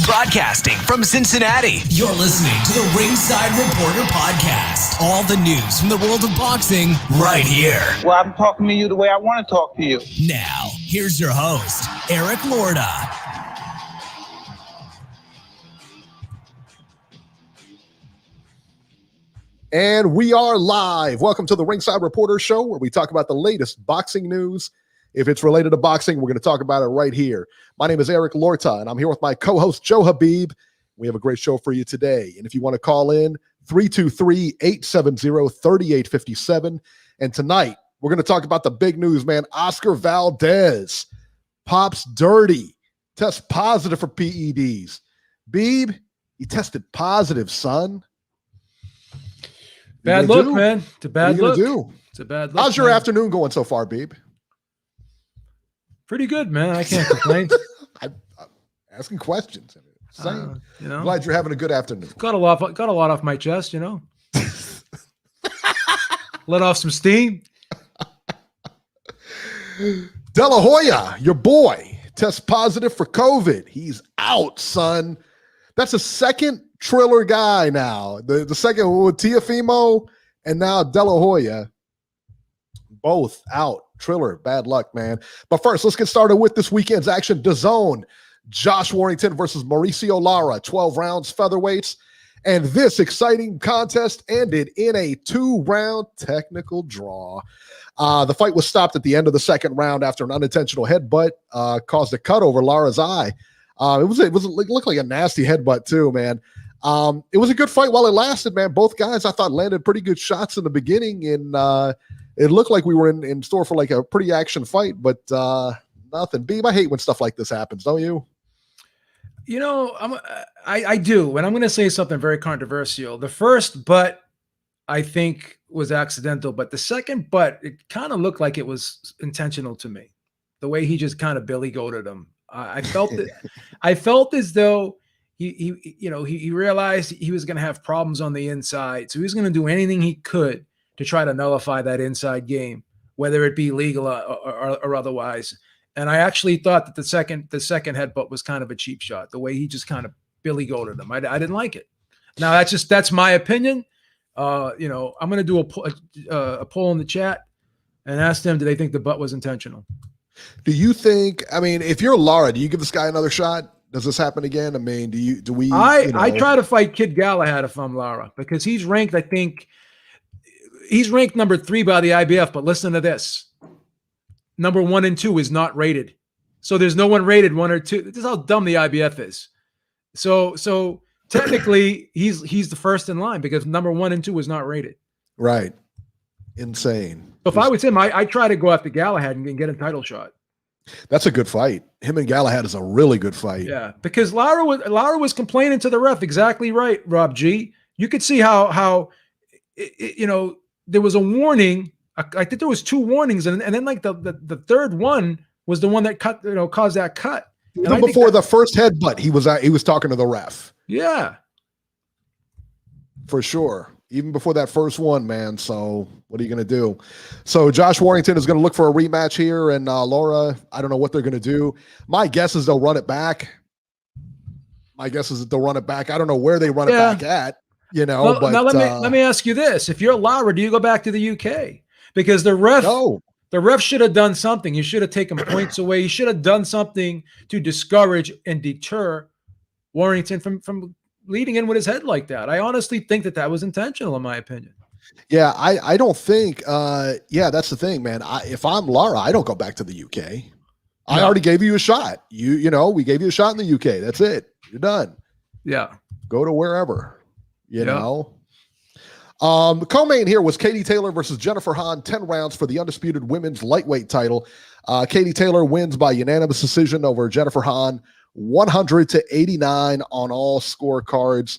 Broadcasting from Cincinnati, you're listening to the Ringside Reporter podcast. All the news from the world of boxing right here. Well, I'm talking to you the way I want to talk to you. Now, here's your host, Eric Lorda. And we are live. Welcome to the Ringside Reporter show, where we talk about the latest boxing news. If it's related to boxing, we're going to talk about it right here. My name is Eric Lorta, and I'm here with my co-host, Joe Habib. We have a great show for you today. And if you want to call in, 323-870-3857. And tonight, we're going to talk about the big news, man. Oscar Valdez pops dirty, tests positive for PEDs. Beeb, he tested positive, son. Bad look, man. It's a bad look. It's a bad look. How's your afternoon going so far, Beeb? Pretty good, man. I can't complain. I'm asking questions. Glad you're having a good afternoon. Got a lot off my chest, Let off some steam. De La Hoya, your boy, tests positive for COVID. He's out, son. That's a second Triller guy now. The second with Teofimo and now De La Hoya. Both out. Triller, bad luck, man. But first, let's get started with this weekend's action. DAZN, Josh Warnington versus Mauricio Lara, 12 rounds featherweights. And this exciting contest ended in a 2-round technical draw. The fight was stopped at the end of the second round after an unintentional headbutt caused a cut over Lara's eye. It looked like a nasty headbutt too, man. It was a good fight while it lasted, man. Both guys, I thought, landed pretty good shots in the beginning, and it looked like we were in store for like a pretty action fight, but nothing. Beeb, I hate when stuff like this happens, don't you? I do, and I'm going to say something very controversial. The first butt, I think, was accidental, but the second butt, it kind of looked like it was intentional to me. The way he just kind of billy-goated him, I felt it. I felt as though he realized he was going to have problems on the inside, so he was going to do anything he could to try to nullify that inside game, whether it be legal or otherwise. And I actually thought that the second headbutt was kind of a cheap shot, the way he just kind of billy-goated him. I didn't like it. Now that's my opinion. I'm going to do a poll in the chat and ask them, do they think the butt was intentional? Do you think, if you're Lara, do you give this guy another shot? Does this happen again? I try to fight Kid Galahad if I'm Lara, because he's ranked, I think, he's ranked number 3 by the IBF, but listen to this. Number 1 and 2 is not rated. So there's no one rated 1 or 2. This is how dumb the IBF is. So technically he's the first in line because number 1 and 2 is not rated. Right. Insane. So if I was him, I try to go after Galahad and get a title shot. That's a good fight. Him and Galahad is a really good fight. Yeah, because Lara was complaining to the ref. Exactly right, Rob G. You could see how there was a warning. I think there was 2 warnings, and then like the third one was the one that caused that cut. Even before the first headbutt, he was talking to the ref. Yeah, for sure. Even before that first one, man. So what are you going to do? So Josh Warrington is going to look for a rematch here, and Lara, I don't know what they're going to do. My guess is they'll run it back. I don't know where they run it back at. But now let me ask you this: if you're Lara, do you go back to the UK? Because the ref should have done something. You should have taken points away. You should have done something to discourage and deter Warrington from leading in with his head like that. I honestly think that was intentional, in my opinion. Yeah, I don't think. That's the thing, man. If I'm Lara, I don't go back to the UK. No. I already gave you a shot. We gave you a shot in the UK. That's it. You're done. Yeah, go to wherever. You know. The co-main here was Katie Taylor versus Jennifer Hahn, 10 rounds for the undisputed women's lightweight title. Katie Taylor wins by unanimous decision over Jennifer Hahn, 100-89 on all scorecards.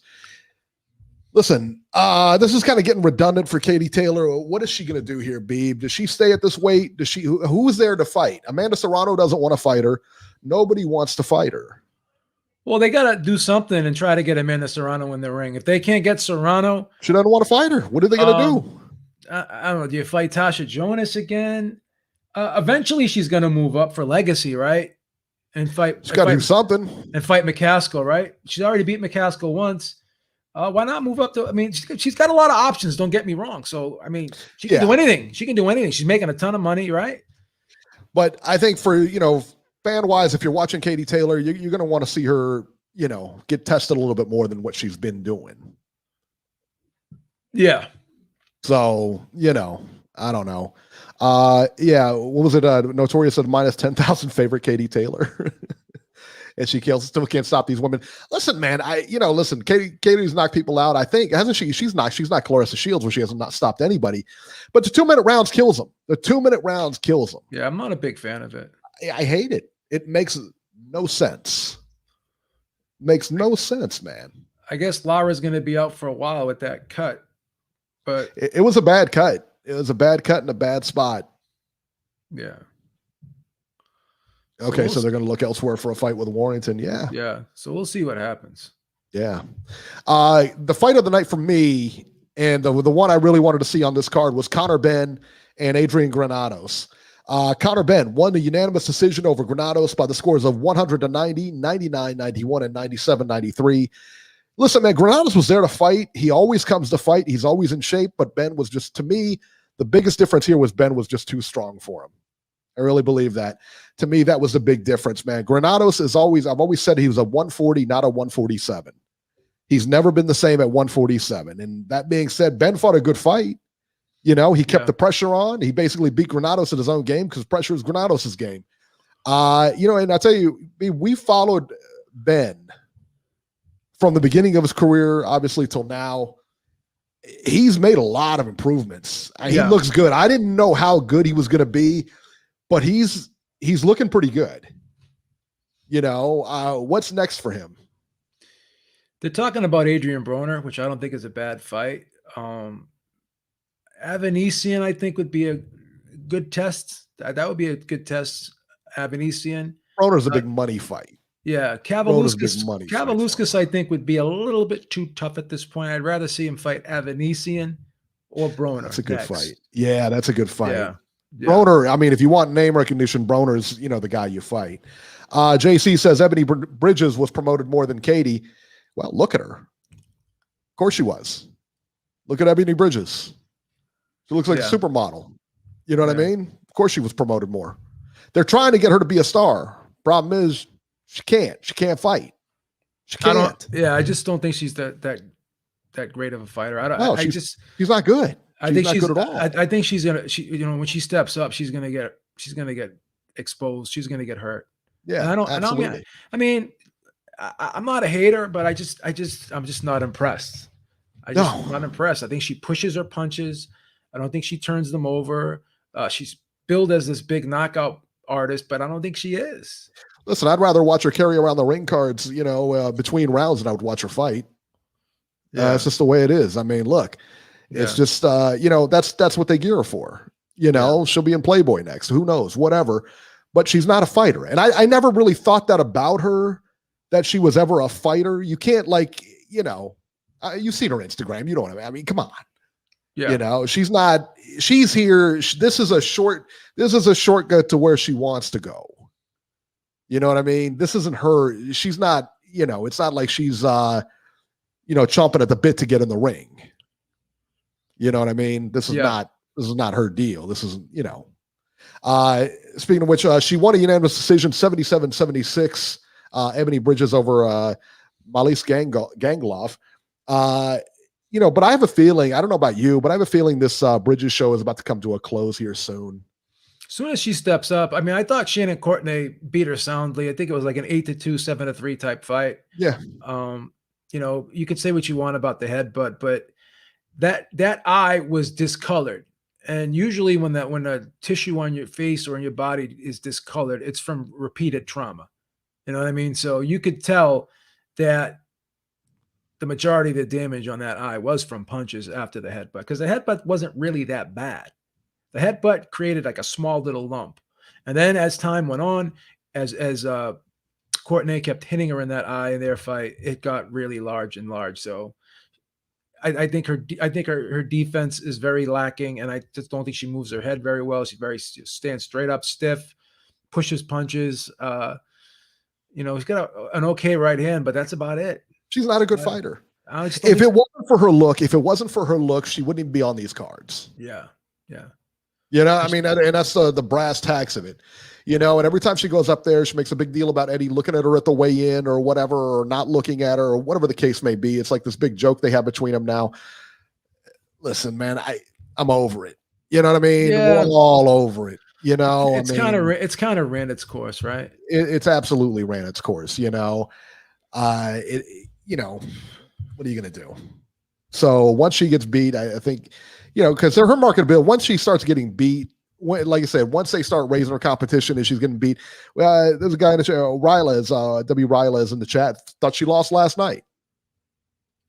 Listen, this is kind of getting redundant for Katie Taylor. What is she going to do here, Beeb? Does she stay at this weight? Who's there to fight? Amanda Serrano doesn't want to fight her. Nobody wants to fight her. Well, they got to do something and try to get Amanda Serrano in the ring. If they can't get Serrano, she doesn't want to fight her. What are they going to do? I don't know. Do you fight Tasha Jonas again? Eventually, she's going to move up for legacy, right? and fight. She's got to do something. And fight McCaskill, right? She's already beat McCaskill once. Why not move up to? I mean, she's got a lot of options. Don't get me wrong. So I mean, she can do anything. She can do anything. She's making a ton of money, right? But I think for fan wise, if you're watching Katie Taylor, you're going to want to see her, get tested a little bit more than what she's been doing. Yeah. So I don't know. What was it? Notorious said minus 10,000 favorite Katie Taylor. And she still can't stop these women. Listen, man, Katie's knocked people out. I think, hasn't she? She's not Clarissa Shields where she has not stopped anybody. But the 2-minute rounds kills them. Yeah, I'm not a big fan of it. I hate it. It makes no sense. Makes no sense, man. I guess Lara's going to be out for a while with that cut. But it was a bad cut. It was a bad cut in a bad spot. Yeah. Okay, so they're going to look elsewhere for a fight with Warnington. Yeah. Yeah. So we'll see what happens. Yeah. The fight of the night for me, and the one I really wanted to see on this card, was Conor Benn and Adrian Granados. Conor Benn won the unanimous decision over Granados by the scores of 100-90, 99-91, and 97-93. Listen, man, Granados was there to fight. He always comes to fight. He's always in shape, but Benn was just, to me, the biggest difference here was Benn was just too strong for him. I really believe that. To me, that was the big difference, man. Granados is always, I've always said he was a 140, not a 147. He's never been the same at 147. And that being said, Benn fought a good fight. He kept the pressure on. He basically beat Granados at his own game because pressure is Granados' game. And I tell you, we followed Benn from the beginning of his career, obviously, till now. He's made a lot of improvements. He looks good. I didn't know how good he was going to be, but he's looking pretty good. What's next for him? They're talking about Adrian Broner, which I don't think is a bad fight. Avanesian, I think, would be a good test. That would be a good test. Avanesian. Broner's a big money fight. Yeah, Kavaluskas, I think, would be a little bit too tough at this point. I'd rather see him fight Avanesian or Broner. That's a good fight. Yeah, that's a good fight. Yeah. Broner, I mean, if you want name recognition, Broner's, the guy you fight. JC says Ebony Bridges was promoted more than Katie. Well, look at her. Of course she was. Look at Ebony Bridges. She looks like a supermodel. You know what I mean? Of course she was promoted more. They're trying to get her to be a star. Problem is, she can't. She can't fight. She can't. I just don't think she's that great of a fighter. She's not good. I think she's not good at all. I think she's gonna. When she steps up, she's gonna get exposed. She's gonna get hurt. Yeah, absolutely. I'm not a hater, but I'm just not impressed. I'm not impressed. I think she pushes her punches. I don't think she turns them over. She's billed as this big knockout artist, but I don't think she is. Listen, I'd rather watch her carry around the ring cards, between rounds than I would watch her fight. Yeah. It's just the way it is. I mean, look, it's just, that's what they gear her for. She'll be in Playboy next. Who knows? Whatever. But she's not a fighter. And I never really thought that about her, that she was ever a fighter. You can't you've seen her Instagram. You know what I mean? I mean, come on. Yeah. She's here. This is a shortcut to where she wants to go. You know what I mean? This isn't her. She's not, it's not like she's, chomping at the bit to get in the ring. You know what I mean? This is not her deal. This is, speaking of which, she won a unanimous decision, 77-76, Ebony Bridges over Malice Gangloff. But I have a feeling, I don't know about you, but I have a feeling this Bridges show is about to come to a close here soon. As soon as she steps up, I mean, I thought Shannon Courtenay beat her soundly. I think it was like an 8-2, 7-3 type fight. Yeah. You could say what you want about the head, but that eye was discolored. And usually when a tissue on your face or in your body is discolored, it's from repeated trauma. You know what I mean? So you could tell that the majority of the damage on that eye was from punches after the headbutt, because the headbutt wasn't really that bad. The headbutt created like a small little lump. And then as time went on, as Courtenay kept hitting her in that eye in their fight, it got really large and large. So I think her defense is very lacking, and I just don't think she moves her head very well. She stands straight up, stiff, pushes punches. You know, he's got an okay right hand, but that's about it. She's not a good fighter. If it wasn't for her look, she wouldn't even be on these cards. Yeah. You know, I mean, and that's the brass tacks of it. You know, and every time she goes up there, she makes a big deal about Eddie looking at her at the weigh-in or whatever, or not looking at her, or whatever the case may be. It's like this big joke they have between them now. Listen, man, I'm over it. You know what I mean? Yeah. We're all over it. You know, it's kind of ran its course, right? It's absolutely ran its course. You know, you know, what are you going to do? So once she gets beat, I think, you know, because her marketability, once she starts getting beat, like I said, once they start raising her competition and she's getting beat, there's a guy in the chat, W. Ryla in the chat, thought she lost last night.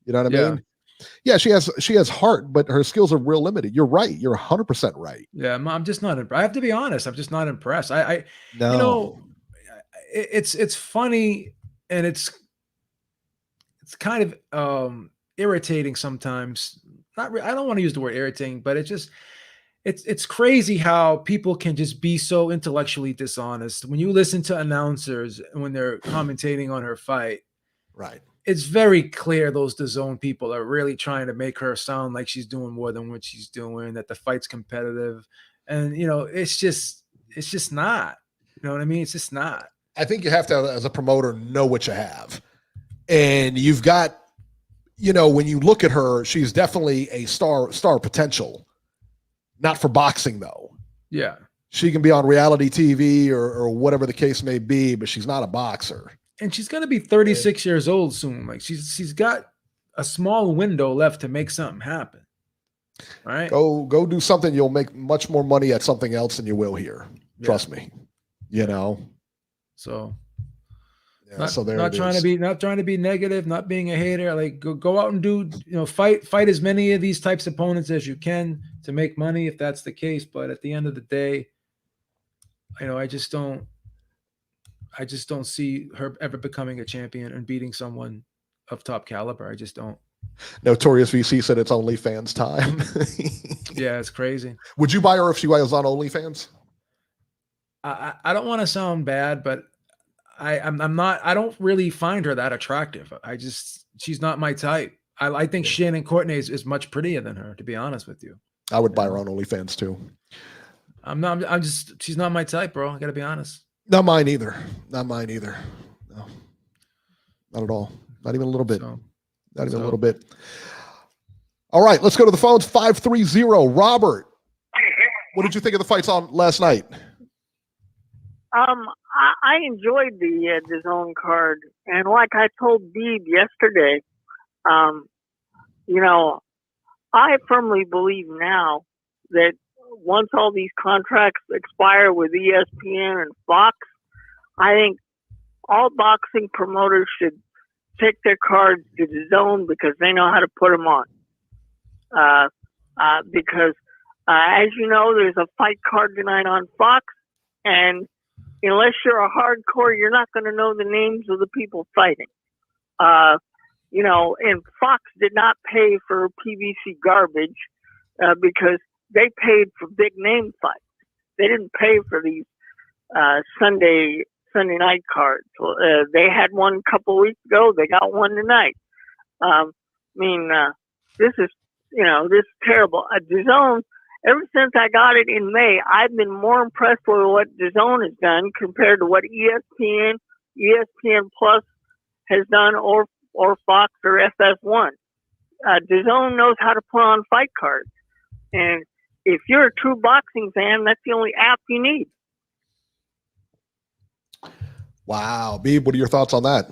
You know what I mean? Yeah, she has heart, but her skills are real limited. You're right. You're 100% right. Yeah, I'm just not. I have to be honest. I'm just not impressed. No. You know, it's funny, and it's kind of irritating sometimes. I don't want to use the word irritating, but it's crazy how people can just be so intellectually dishonest. When you listen to announcers when they're commentating on her fight, right? It's very clear those DAZN people are really trying to make her sound like she's doing more than what she's doing, that the fight's competitive. And, you know, it's just not. You know what I mean? It's just not. I think you have to, as a promoter, know what you have. And you've got, you know, when you look at her, she's definitely a star potential. Not for boxing, though. Yeah. She can be on reality TV or whatever the case may be, but she's not a boxer. And she's going to be 36 years old soon. Like she's got a small window left to make something happen. All right. Go do something. You'll make much more money at something else than you will here. Trust me. You know. So yeah, not trying to be negative, not being a hater. Like go out and do, you know, fight as many of these types of opponents as you can to make money if that's the case. But at the end of the day, you know, I just don't see her ever becoming a champion and beating someone of top caliber. I just don't. Notorious VC said it's OnlyFans time. Yeah, it's crazy. Would you buy her if she was on OnlyFans? I don't want to sound bad, but I'm not. I don't really find her that attractive. She's not my type. I think Shannon Courtney is much prettier than her, to be honest with you. I would buy her on OnlyFans too. She's not my type, bro. I got to be honest. Not mine either. No, not at all. Not even a little bit. Not even a little bit. All right, let's go to the phones. 530. Robert, what did you think of the fights on last night? I enjoyed the DAZN card, and like I told Beeb yesterday, you know, I firmly believe now that once all these contracts expire with ESPN and Fox, I think all boxing promoters should take their cards to DAZN because they know how to put them on. Because as you know, there's a fight card tonight on Fox, and unless you're a hardcore, you're not going to know the names of the people fighting. You know, and Fox did not pay for PBC garbage because they paid for big name fights. They didn't pay for these Sunday night cards. They had one a couple weeks ago. They got one tonight. This is terrible. DAZN, ever since I got it in May, I've been more impressed with what DAZN has done compared to what ESPN Plus has done, or Fox or FS1. DAZN knows how to put on fight cards, and if you're a true boxing fan, that's the only app you need. Wow, Beeb, what are your thoughts on that?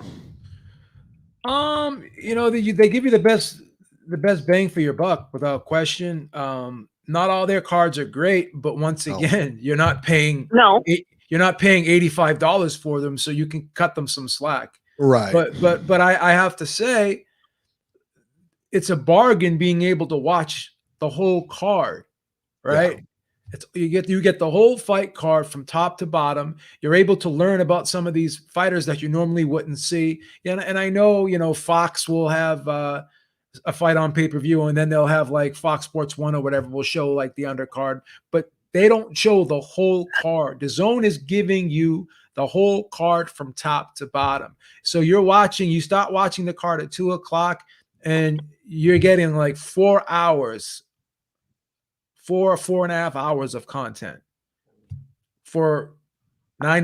You know, they give you the best bang for your buck without question. Not all their cards are great, but once again, you're not paying $85 for them, so you can cut them some slack. Right. But I have to say, it's a bargain being able to watch the whole card, right? Yeah. You get the whole fight card from top to bottom. You're able to learn about some of these fighters that you normally wouldn't see. And I know, you know, Fox will have a fight on pay-per-view, and then they'll have like Fox Sports 1 or whatever will show like the undercard. But they don't show the whole card. The Zone is giving you the whole card from top to bottom. So you start watching the card at 2:00 and you're getting like 4 hours, 4.5 hours of content for $9 a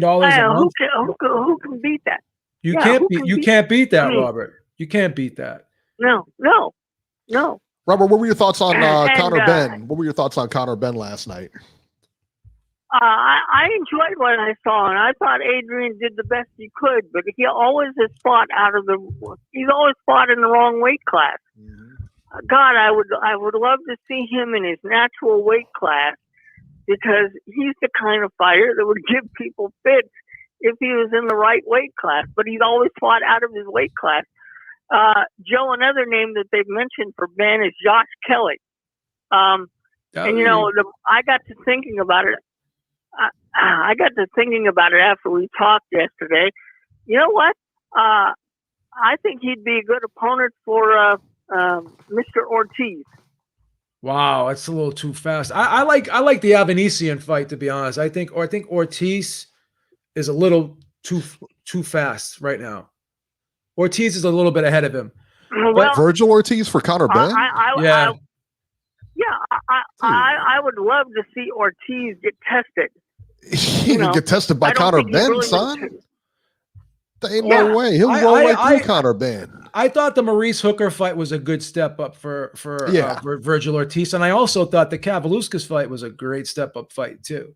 month. Who can beat that? You can't beat that, Robert. You can't beat that. No. Robert, what were your thoughts on Conor Benn? What were your thoughts on Conor Benn last night? I enjoyed what I saw, and I thought Adrian did the best he could, but he always has fought he's always fought in the wrong weight class. Mm-hmm. God, I would love to see him in his natural weight class, because he's the kind of fighter that would give people fits if he was in the right weight class, but he's always fought out of his weight class. Joe, another name that they've mentioned for Ben is Josh Kelly. And I got to thinking about it. I got to thinking about it after we talked yesterday. You know what? I think he'd be a good opponent for Mr. Ortiz. Wow, that's a little too fast. I like the Avanesian fight, to be honest. I think Ortiz is a little too fast right now. Ortiz is a little bit ahead of him. But Virgil Ortiz for Conor Benn? I would love to see Ortiz get tested. He can get tested by Conor Benn, really son. There ain't no way. He'll roll right through Conor Benn. I thought the Maurice Hooker fight was a good step up for Virgil Ortiz, and I also thought the Kavaluskas fight was a great step up fight too.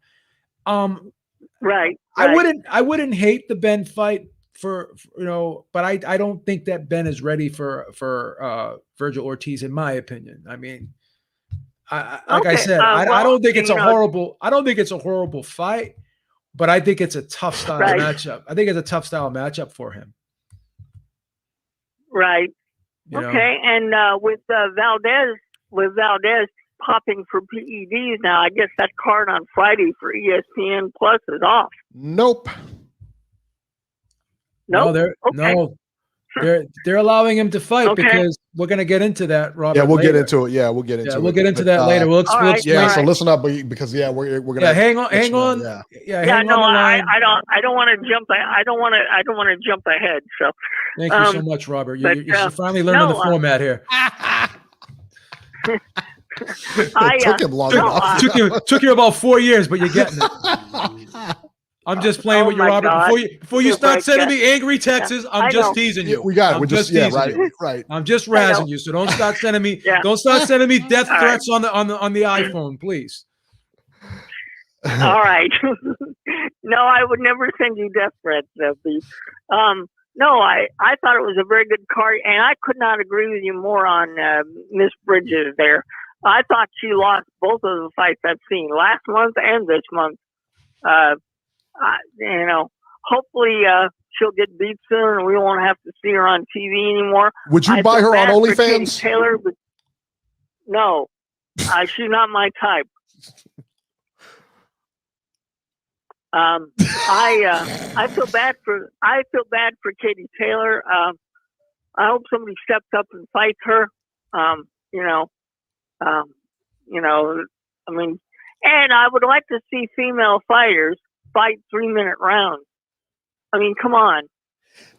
Right. I wouldn't hate the Ben fight for but I don't think that Ben is ready for Virgil Ortiz, in my opinion. I mean, I said, I don't think it's a horrible fight, but I think it's a tough style matchup. I think it's a tough style matchup for him. Right. Okay. And with Valdez popping for PEDs now, I guess that card on Friday for ESPN Plus is off. Nope. No, they're allowing him to fight because we're going to get into that, Robert. Yeah, we'll later. get into it. Yeah, we'll get into it. We'll get into that later. We'll explain. Yeah, so listen up, because we're gonna. Yeah, hang on. Hang on the line. I don't want to jump. I don't want to jump ahead. So thank you so much, Robert. You're finally learning the format here. It took him long enough. Took you about 4 years, but you're getting it. I'm just playing with you, Robert. Before you start sending me angry texts, I'm just teasing you. We got it. We're just teasing you. Right. I'm just razzing you, so don't start sending me death threats on the iPhone, please. All right. No, I would never send you death threats, please. No, I thought it was a very good card, and I could not agree with you more on Miss Bridges there. I thought she lost both of the fights I've seen last month and this month. Hopefully she'll get beat soon and we won't have to see her on TV anymore. Would you buy her on OnlyFans? Taylor, but no, she's not my type. I feel bad for Katie Taylor. I hope somebody steps up and fights her. And I would like to see female fighters fight 3-minute rounds. I mean, come on.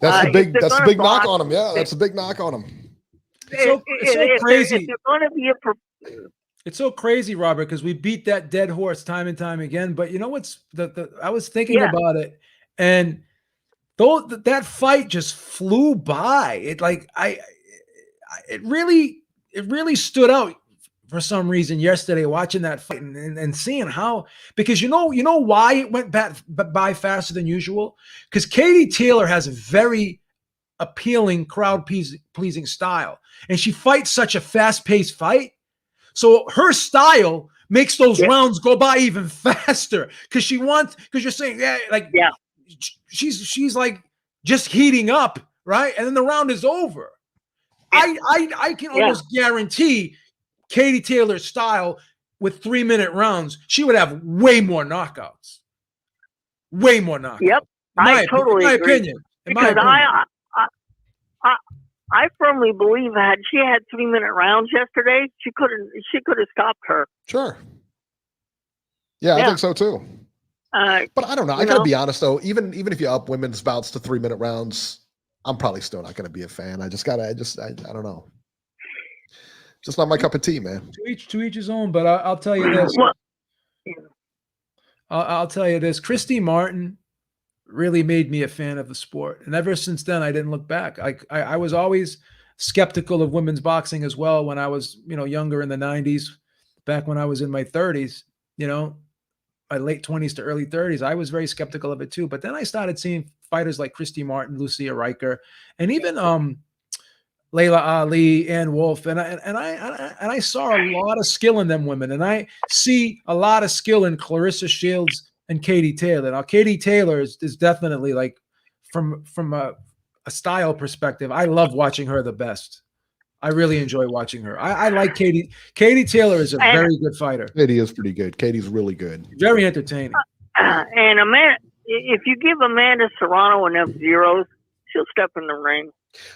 That's the big knock on him. Yeah, that's a big knock on him. It's so crazy. If they're going to be it's so crazy, Robert, because we beat that dead horse time and time again. But you know what's I was thinking about it, and that fight just flew by. It really stood out for some reason yesterday, watching that fight and seeing how, because you know why it went by faster than usual? Because Katie Taylor has a very appealing, crowd pleasing style, and she fights such a fast-paced fight. So her style makes those rounds go by even faster because you're saying, she's like just heating up, right? And then the round is over. I can almost guarantee Katie Taylor's style with 3-minute rounds, she would have way more knockouts. Way more knockouts. Yep. I totally agree. In my opinion. I firmly believe had she had 3-minute rounds yesterday, she could have stopped her. Sure. Yeah, I think so too. But I don't know. I gotta know? be honest though. Even if you up women's bouts to 3-minute rounds, I'm probably still not gonna be a fan. I don't know. Just not my cup of tea, man. To each his own. But I'll tell you this. Well, I'll tell you this. Christy Martin really made me a fan of the sport, and ever since then, I didn't look back. I was always skeptical of women's boxing as well when I was younger in the 90s, back when I was in my 30s. My late 20s to early 30s, I was very skeptical of it too. But then I started seeing fighters like Christy Martin, Lucia Riker, and even Layla Ali, Ann Wolf, and I saw a lot of skill in them women, and I see a lot of skill in Clarissa Shields and Katie Taylor. Now, Katie Taylor is definitely, like, from a style perspective, I love watching her the best. I really enjoy watching her. I like Katie. Katie Taylor is a very good fighter. Katie is pretty good. Katie's really good. Very entertaining. And Amanda, if you give Amanda Serrano enough zeros, she'll step in the ring.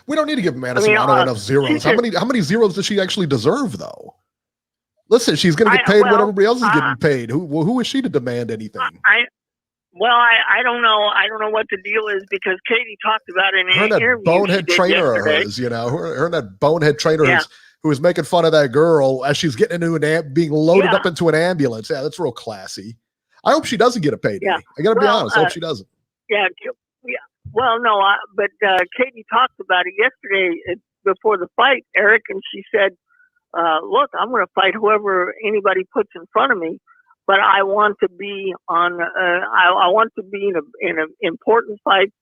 We don't need to give Amanda Serrano enough zeros. How many zeros does she actually deserve, though? Listen, she's going to get paid what everybody else is getting paid. Who is she to demand anything? I don't know. I don't know what the deal is, because Katie talked about it in an interview. Bonehead trainer of hers, her and that bonehead trainer who was making fun of that girl as she's getting into being loaded up into an ambulance. Yeah, that's real classy. I hope she doesn't get a payday. Yeah. I got to be honest. I hope she doesn't. Yeah. Well, no, but Katie talked about it yesterday before the fight, Eric, and she said, look, I'm going to fight whoever anybody puts in front of me, but I want to be on. I want to be in an important fights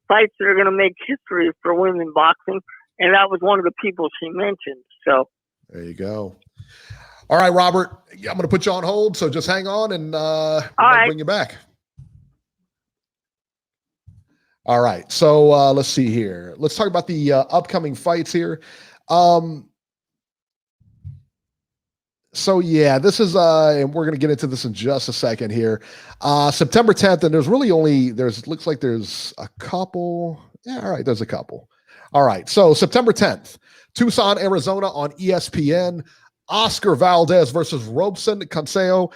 that are going to make history for women boxing, and that was one of the people she mentioned. So there you go. All right, Robert, I'm going to put you on hold, so just hang on, and I'll bring you back. All right, so let's see here. Let's talk about the upcoming fights here. So yeah, this is and we're going to get into this in just a second here. September 10th, and looks like there's a couple. Yeah, all right, there's a couple. All right, so September 10th, Tucson, Arizona on ESPN. Oscar Valdez versus Robson Canseo.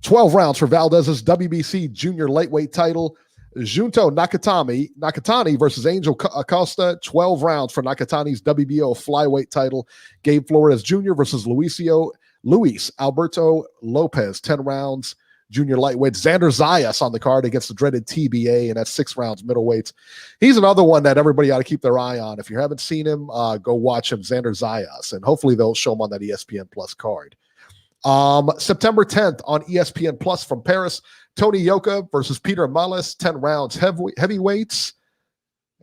12 rounds for Valdez's WBC junior lightweight title. Junto Nakatani versus Angel Acosta, 12 rounds for Nakatani's WBO flyweight title. Gabe Flores Jr. versus Luis Alberto Lopez, 10 rounds, junior lightweight. Xander Zayas on the card against the dreaded TBA, and that's 6 rounds middleweights. He's another one that everybody ought to keep their eye on. If you haven't seen him, go watch him, Xander Zayas, and hopefully they'll show him on that ESPN Plus card. September 10th on ESPN Plus from Paris, Tony Yoka versus Peter Malice, 10 rounds heavyweights.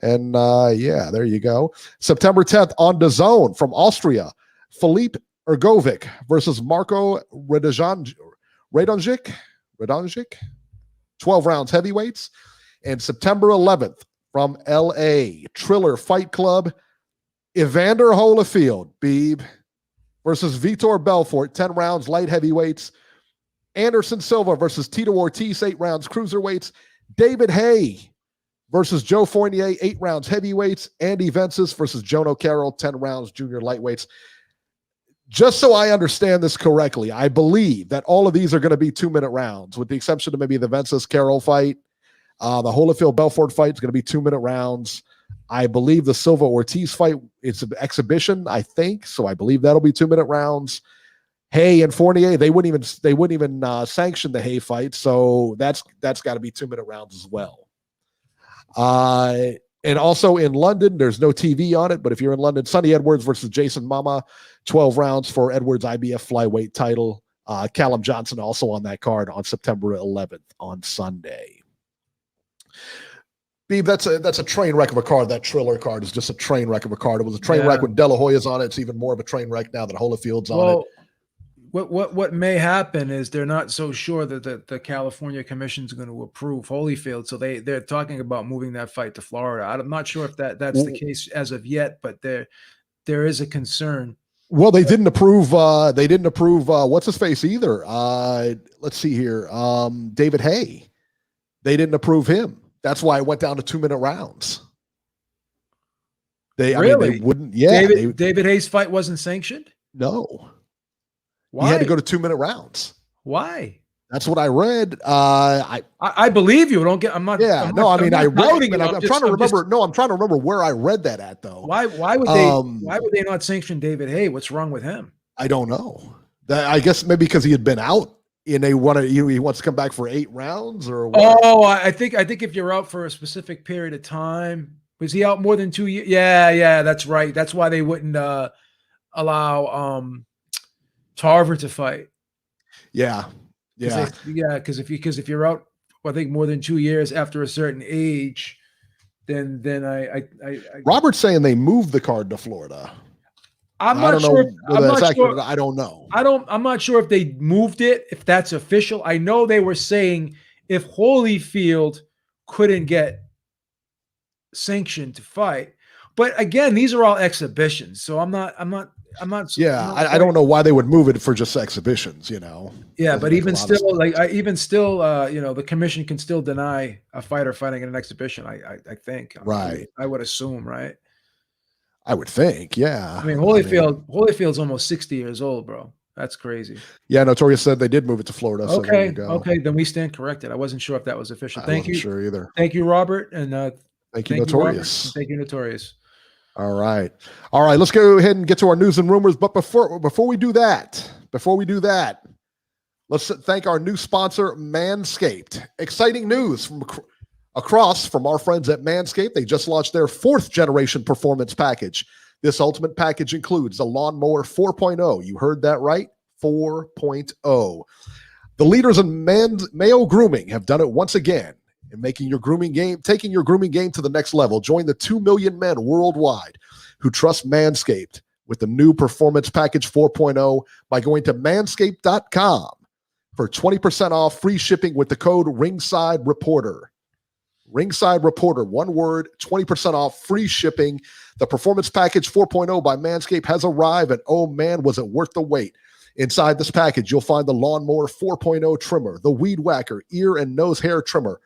And there you go. September 10th on DAZN from Austria, Filip Ergovic versus Marco Radonjic, 12 rounds heavyweights. And September 11th from LA, Triller Fight Club, Evander Holyfield, Beeb, versus Vitor Belfort, 10 rounds light heavyweights. Anderson Silva versus Tito Ortiz, 8 rounds cruiserweights. David Haye versus Joe Fournier, 8 rounds heavyweights. Andy Vences versus Joan O'Carroll, 10 rounds junior lightweights. Just so I understand this correctly, I believe that all of these are going to be 2-minute rounds, with the exception of maybe the Vences-Carroll fight. The Holyfield-Belfort fight is going to be 2-minute rounds. I believe the Silva-Ortiz fight, it's an exhibition, I think, so I believe that'll be 2-minute rounds. Haye and Fournier, they wouldn't even sanction the Haye fight, so that's got to be 2-minute rounds as well. And also in London, there's no TV on it, but if you're in London, Sonny Edwards versus Jason Mama, 12 rounds for Edwards' IBF flyweight title. Callum Johnson also on that card on September 11th on Sunday. Beeb, that's a train wreck of a card. That Triller card is just a train wreck of a card. It was a train wreck when De La Hoya's on it. It's even more of a train wreck now that Holyfield's on it. What may happen is they're not so sure that the California Commission is going to approve Holyfield, so they're talking about moving that fight to Florida. I'm not sure if that's the case as of yet, but there is a concern. Well, they didn't approve. What's his face either. Let's see here. David Haye. They didn't approve him. That's why it went down to 2-minute rounds. They wouldn't. Yeah, David Haye's fight wasn't sanctioned. No. Why? He had to go to 2-minute rounds. Why? That's what I read. I believe you. Don't get. I'm not. Yeah. I'm no, not, I mean, I'm I not wrote doubting it, and you. I'm trying to remember. No, I'm trying to remember where I read that at, though. Why would they? Why would they not sanction David Haye? What's wrong with him? I don't know. I guess maybe because he had been out and they want to. He wants to come back for 8 rounds or what? Oh, I think if you're out for a specific period of time, was he out more than 2 years? Yeah, that's right. That's why they wouldn't allow Tarver to fight. Yeah. Because if you're out, I think more than 2 years after a certain age, then I Robert's saying they moved the card to Florida. I'm not sure. I don't know. I'm not sure if they moved it, if that's official. I know they were saying if Holyfield couldn't get sanctioned to fight, but again, these are all exhibitions, so I'm not. Yeah, I don't know why they would move it for just exhibitions, Yeah, but even still, the commission can still deny a fighter fighting in an exhibition. I think. Right. I would assume, right? I would think, yeah. I mean, Holyfield's almost 60 years old, bro. That's crazy. Yeah, Notorious said they did move it to Florida. So there you go. Okay, then we stand corrected. I wasn't sure if that was official. Thank you. Sure either. Thank you, Robert, and thank you, Notorious. Thank you, Notorious. All right. Let's go ahead and get to our news and rumors. But before we do that, let's thank our new sponsor, Manscaped. Exciting news from our friends at Manscaped. They just launched their 4th generation performance package. This ultimate package includes the Lawnmower 4.0. You heard that right, 4.0. The leaders in male grooming have done it once again in taking your grooming game to the next level. Join the 2 million men worldwide who trust Manscaped with the new Performance Package 4.0 by going to manscaped.com for 20% off free shipping with the code Ringside Reporter. Ringside Reporter, one word, 20% off free shipping. The Performance Package 4.0 by Manscaped has arrived, and oh man, was it worth the wait. Inside this package, you'll find the Lawnmower 4.0 trimmer, the Weed Whacker ear and nose hair trimmer,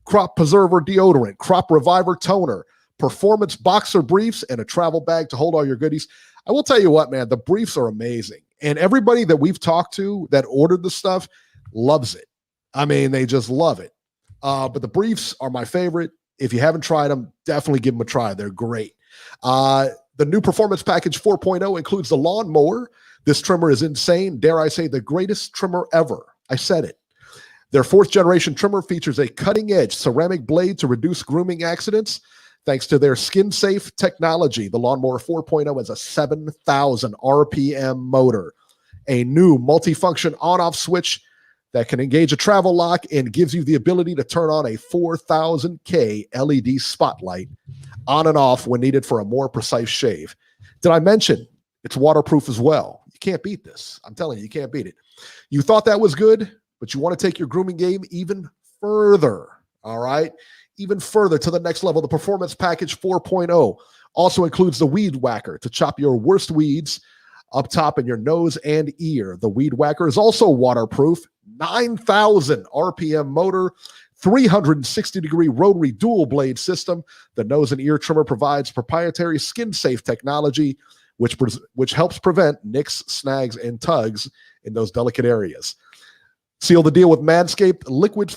Crop Preserver deodorant, Crop Reviver toner, Performance boxer briefs, and a travel bag to hold all your goodies. I will tell you what, man, the briefs are amazing. And everybody that we've talked to that ordered the stuff loves it. I mean, they just love it. But the briefs are my favorite. If you haven't tried them, definitely give them a try. They're great. The new Performance Package 4.0 includes the Lawnmower. This trimmer is insane. Dare I say, the greatest trimmer ever. I said it. Their 4th generation trimmer features a cutting-edge ceramic blade to reduce grooming accidents. Thanks to their skin-safe technology, the Lawnmower 4.0 has a 7,000 RPM motor, a new multifunction on-off switch that can engage a travel lock and gives you the ability to turn on a 4,000K LED spotlight on and off when needed for a more precise shave. Did I mention it's waterproof as well? You can't beat this. I'm telling you, you can't beat it. You thought that was good, but you want to take your grooming game even further, all right? Even further to the next level. The Performance Package 4.0 also includes the Weed Whacker to chop your worst weeds up top in your nose and ear. The Weed Whacker is also waterproof, 9,000 RPM motor, 360-degree rotary dual blade system. The nose and ear trimmer provides proprietary skin-safe technology, which helps prevent nicks, snags, and tugs in those delicate areas. Seal the deal with Manscaped liquid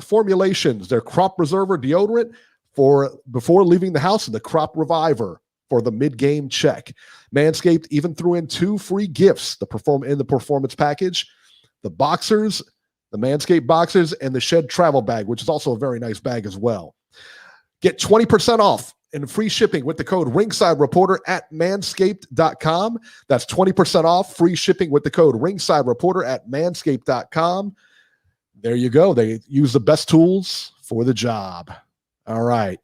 formulations, their Crop Preserver deodorant for before leaving the house, and the Crop Reviver for the mid-game check. Manscaped even threw in 2 free gifts in the Performance Package: the boxers, the Manscaped boxers, and the Shed travel bag, which is also a very nice bag as well. Get 20% off and free shipping with the code Ringside Reporter at manscaped.com. That's 20% off free shipping with the code Ringside Reporter at manscaped.com. There you go. They use the best tools for the job. All right.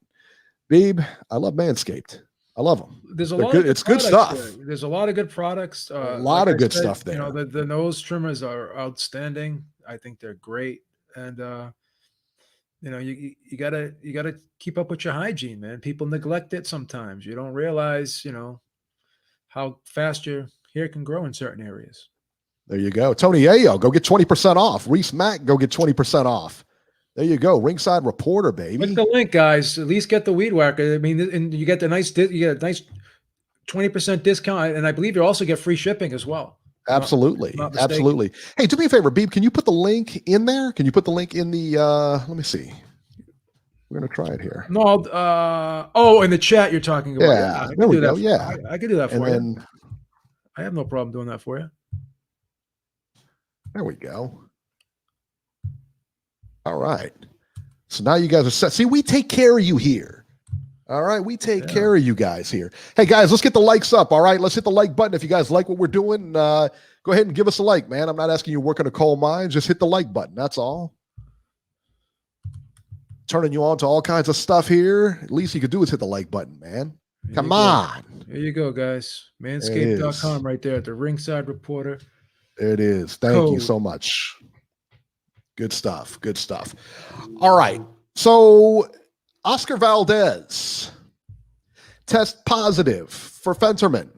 Beeb, I love Manscaped. I love them. There's a They're lot good. of It's good stuff. there. There's a lot of good products. A lot of good stuff there. The nose trimmers are outstanding. I think they're great. And you gotta keep up with your hygiene, man. People neglect it sometimes. You don't realize, how fast your hair can grow in certain areas. There you go. Tony Ayo, go get 20% off. Reese Mack, go get 20% off. There you go. Ringside Reporter, baby. Click the link, guys. At least get the Weed Whacker. I mean, and you get a nice 20% discount, and I believe you also get free shipping as well. Absolutely. Not mistaken. Absolutely. Hey, do me a favor, Beeb. Can you put the link in there? Can you put the link in the let me see. We're gonna try it here. No, in the chat you're talking about. Yeah, I there we do go. that. Yeah. I can do that And for then you. I have no problem doing that for you. there we go. All right. So now you guys are set. See, we take care of you here. All right. We take care of you guys here. Hey, guys, let's get the likes up. All right. Let's hit the like button. If you guys like what we're doing, go ahead and give us a like, man. I'm not asking you to work in a coal mine. Just hit the like button. That's all. Turning you on to all kinds of stuff here. At least you could do is hit the like button, man. Come on. There you go, guys. Manscaped.com right there at the Ringside Reporter. There it is. Thank you so much. Good stuff. Good stuff. All right. So Oscar Valdez test positive for fentanyl.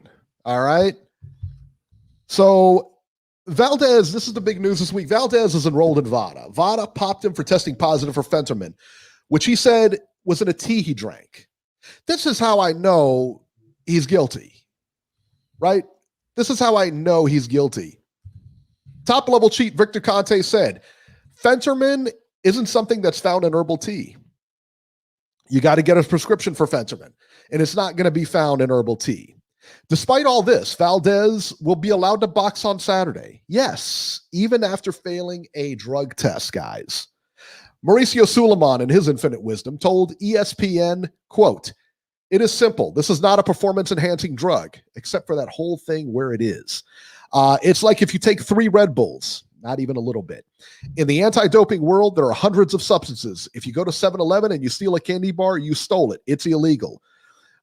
All right. So Valdez, this is the big news this week. Valdez is enrolled in VADA. VADA popped him for testing positive for fentanyl, which he said was in a tea he drank. This is how I know he's guilty, right? This is how I know he's guilty. Top level cheat Victor Conte said, fentanyl isn't something that's found in herbal tea. You got to get a prescription for fentanyl, and it's not going to be found in herbal tea. Despite all this, Valdez will be allowed to box on Saturday. Yes, even after failing a drug test, guys. Mauricio Suleiman, in his infinite wisdom, told ESPN, quote, "It is simple. This is not a performance-enhancing drug, except for that whole thing where it is. It's like if you take 3 Red Bulls, not even a little bit. In the anti-doping world, there are hundreds of substances. If you go to 7-Eleven and you steal a candy bar, you stole it. It's illegal.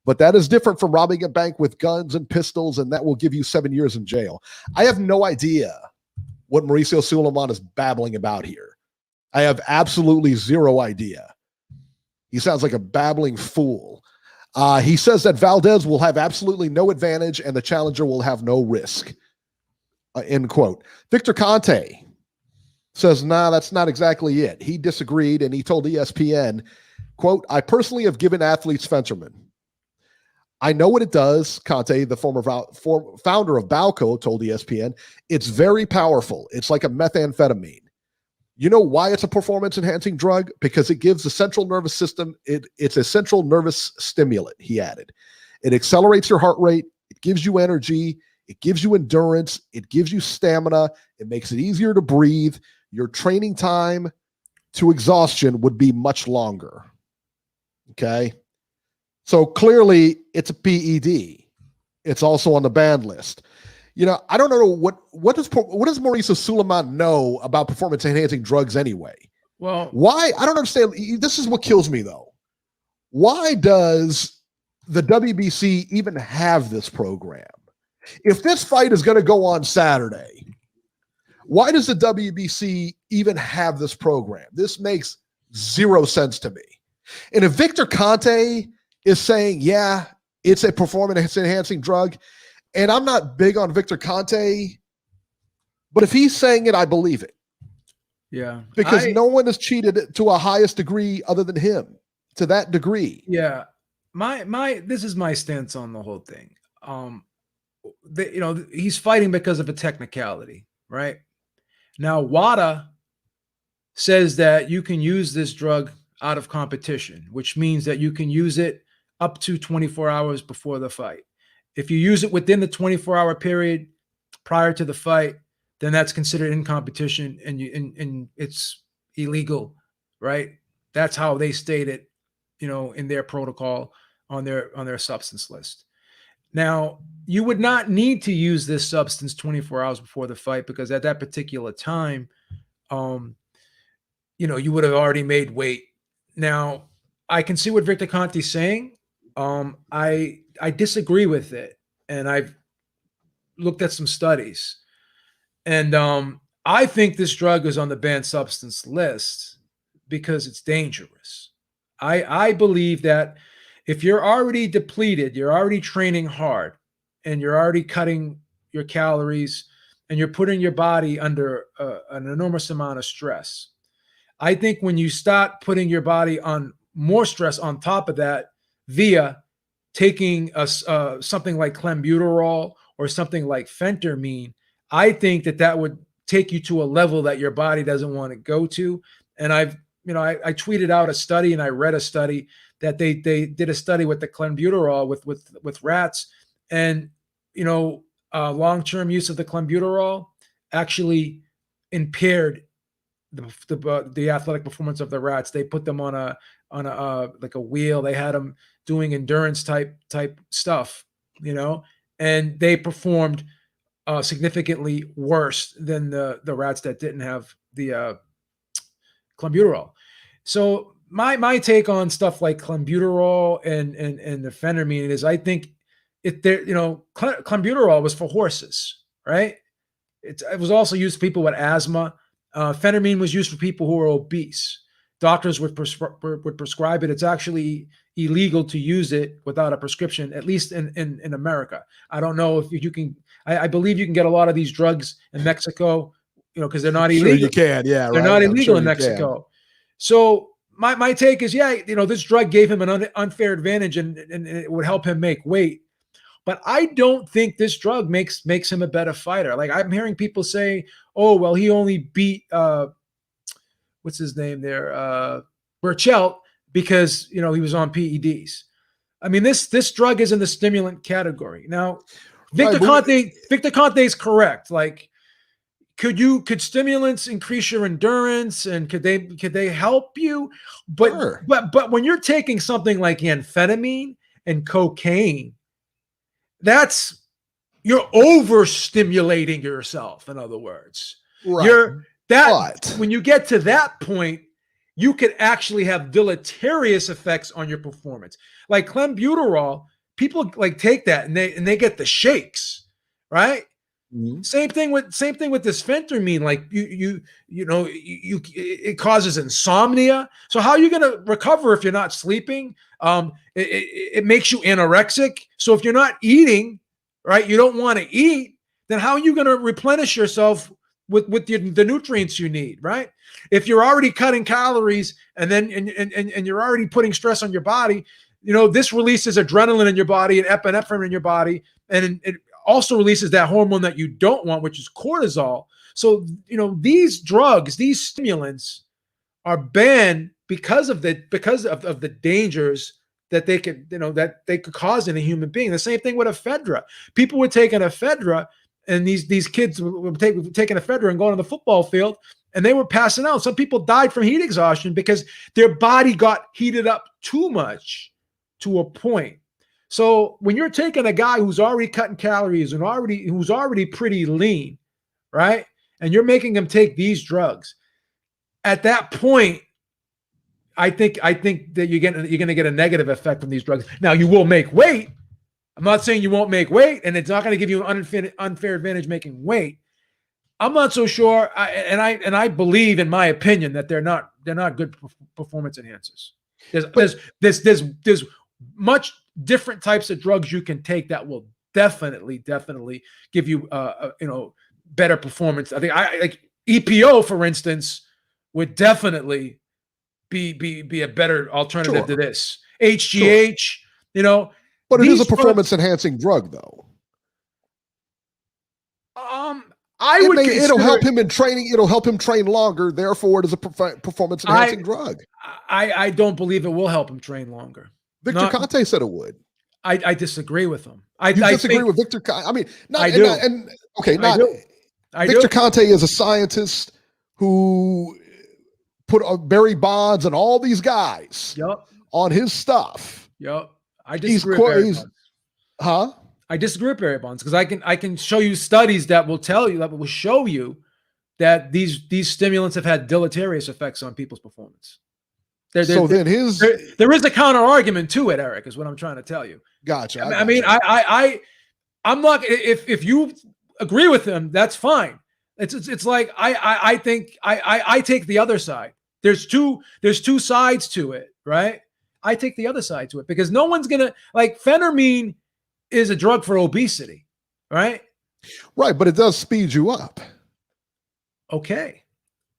But that is different from robbing a bank with guns and pistols, and that will give you 7 years in jail." I have no idea what Mauricio Suleiman is babbling about here. I have absolutely zero idea. He sounds like a babbling fool. He says that Valdez will have absolutely no advantage and the challenger will have no risk. End quote. Victor Conte says, nah, that's not exactly it. He disagreed and he told ESPN, quote, "I personally have given athletes fentanyl. I know what it does," Conte, the former founder of Balco, told ESPN. "It's very powerful. It's like a methamphetamine. You know why it's a performance-enhancing drug? Because it gives the central nervous system, it's a central nervous stimulant," he added. "It accelerates your heart rate. It gives you energy. It gives you endurance. It gives you stamina. It makes it easier to breathe. Your training time to exhaustion would be much longer." Okay? So clearly it's a PED. It's also on the banned list. You know, I don't know what does Mauricio Suleiman know about performance-enhancing drugs anyway? Well, why? I don't understand. This is what kills me, though. Why does the WBC even have this program? If this fight is going to go on Saturday, why does the WBC even have this program? This makes zero sense to me. And if Victor Conte is saying, yeah, it's a performance-enhancing drug, and I'm not big on Victor Conte, but if he's saying it, I believe it. Yeah. Because no one has cheated to a highest degree other than him, to that degree. Yeah. This is my stance on the whole thing. He's fighting because of a technicality, right? Now, WADA says that you can use this drug out of competition, which means that you can use it up to 24 hours before the fight. If you use it within the 24-hour period prior to the fight, then that's considered in competition and it's illegal, right? That's how they state it, in their protocol on their substance list. Now, you would not need to use this substance 24 hours before the fight because at that particular time, you would have already made weight. Now, I can see what Victor Conte's saying. I disagree with it, and I've looked at some studies, and I think this drug is on the banned substance list because it's dangerous. I believe that if you're already depleted, you're already training hard, and you're already cutting your calories, and you're putting your body under an enormous amount of stress. I think when you start putting your body on more stress on top of that via taking something like Clenbuterol or something like phentermine, I think that would take you to a level that your body doesn't want to go to. And I tweeted out a study, and I read a study that they did a study with the Clenbuterol with rats, and long-term use of the Clenbuterol actually impaired the athletic performance of the rats. They put them on a like a wheel. They had them doing endurance type stuff, and they performed significantly worse than the rats that didn't have the Clenbuterol. So my take on stuff like Clenbuterol and the phentermine is, I think Clenbuterol was for horses, right? It was also used for people with asthma. Phentermine was used for people who are obese. Doctors would prescribe it. It's actually illegal to use it without a prescription, at least in America. I don't know if you can. I believe you can get a lot of these drugs in Mexico, because they're not illegal. Sure you can, yeah. They're not illegal in Mexico. So my take is, this drug gave him an unfair advantage, and it would help him make weight. But I don't think this drug makes him a better fighter. Like, I'm hearing people say, "Oh, well, he only beat what's his name there, Burchelt, because he was on PEDs." I mean, this drug is in the stimulant category. Now, Victor Conte is correct. Like, could stimulants increase your endurance, and could they help you? But sure. but when you're taking something like amphetamine and cocaine, you're overstimulating yourself. In other words, right. When you get to that point, you could actually have deleterious effects on your performance. Like Clenbuterol, people take that and they get the shakes, right? Mm-hmm. Same thing with this phentermine. Like it causes insomnia. So how are you going to recover if you're not sleeping? It makes you anorexic. So if you're not eating, right, you don't want to eat, then how are you going to replenish yourself with the nutrients you need, right? If you're already cutting calories and you're already putting stress on your body, this releases adrenaline in your body and epinephrine in your body, and it also releases that hormone that you don't want, which is cortisol. So, these drugs, these stimulants are banned because of the dangers that they could cause in a human being. The same thing with ephedra. People were taking ephedra, and these kids were taking ephedra and going on the football field, and they were passing out. Some people died from heat exhaustion because their body got heated up too much to a point. So when you're taking a guy who's already cutting calories and who's already pretty lean, right, and you're making him take these drugs, at that point, I think that you're going to get a negative effect from these drugs. Now, you will make weight. I'm not saying you won't make weight, and it's not going to give you an unfair advantage making weight. I'm not so sure, and I believe, in my opinion, that they're not good performance enhancers. There's much different types of drugs you can take that will definitely give you better performance. I think like EPO, for instance, would definitely be a better alternative to this. HGH, sure. But it is a performance enhancing drug, though. It'll help him in training. It'll help him train longer. Therefore, it is a performance enhancing drug. I don't believe it will help him train longer. Victor Conte said it would. I disagree with him. I disagree with Victor Conte. I mean, Victor Conte is a scientist who put Barry Bonds and all these guys on his stuff. Yep. I disagree with Barry Bonds. I disagree with Barry Bonds because I can show you studies that will show you that these stimulants have had deleterious effects on people's performance. There is a counter argument to it, Eric, is what I'm trying to tell you. Gotcha. I'm not. If you agree with him, that's fine. It's like I think I take the other side. There's two sides to it, right? I take the other side to it because no one's gonna like phentermine is a drug for obesity, right? Right, but it does speed you up. Okay.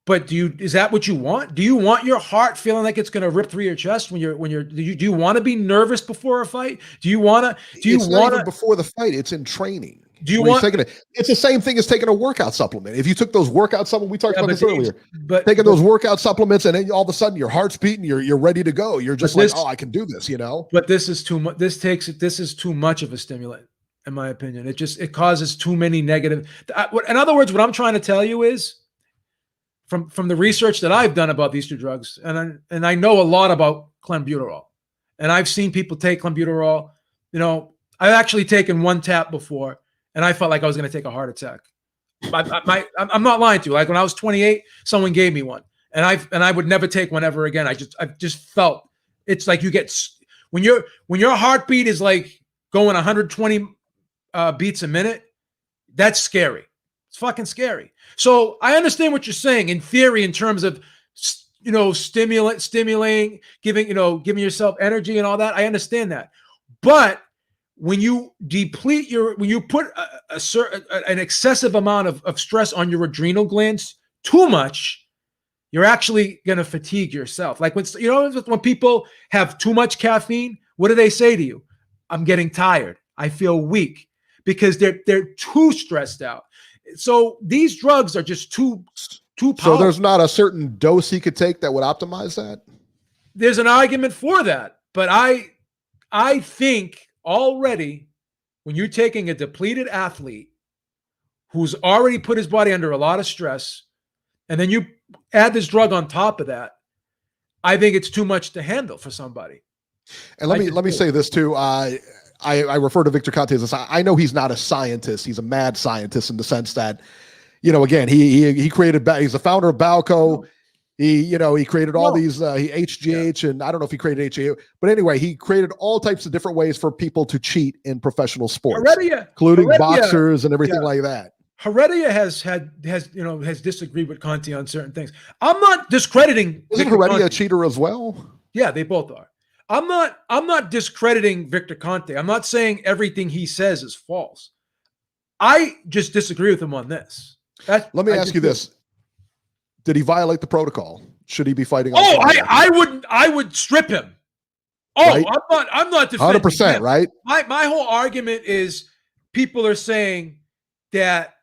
But is that what you want? Do you want your heart feeling like it's going to rip through your chest do you want to be nervous before a fight? Do you want to before the fight? It's in training. Do you when want? he's taking it. It's the same thing as taking a workout supplement. If you took those workout supplements, we talked about this earlier. But taking those workout supplements, and then all of a sudden your heart's beating, you're ready to go. You're just like, oh, I can do this, you know. But this is too much. This is too much of a stimulant, in my opinion. It causes too many negative. In other words, what I'm trying to tell you is, from the research that I've done about these two drugs, and I know a lot about Clenbuterol, and I've seen people take Clenbuterol. You know, I've actually taken one tap before, and I felt like I was going to take a heart attack. I'm not lying to you. Like when I was 28, someone gave me one, and I would never take one ever again. I just felt it's like you get when your heartbeat is like going 120 beats a minute. That's scary. It's fucking scary. So I understand what you're saying in theory, in terms of, you know, stimulating, giving yourself energy and all that. I understand that, but when you deplete when you put an excessive amount of stress on your adrenal glands too much, you're actually going to fatigue yourself. Like when people have too much caffeine, what do they say to you? I'm getting tired. I feel weak, because they're too stressed out. So these drugs are just too powerful. So there's not a certain dose he could take that would optimize that? There's an argument for that, but I think already when you're taking a depleted athlete who's already put his body under a lot of stress, and then you add this drug on top of that, I think it's too much to handle for somebody. And let me say this too. I refer to Victor Conte as I know he's not a scientist. He's a mad scientist in the sense that, you know, again, he created, he's the founder of Balco. He created all these, HGH, and I don't know if he created HGH, but anyway, he created all types of different ways for people to cheat in professional sports, including boxers and everything like that. Heredia has disagreed with Conte on certain things. I'm not discrediting. Isn't Heredia a cheater as well? Yeah, they both are. I'm not discrediting Victor Conte. I'm not saying everything he says is false. I just disagree with him on this. Let me ask you this. Did he violate the protocol? Should he be fighting? I would strip him. Oh, right? I'm not defending 100%, him. right? My whole argument is people are saying that,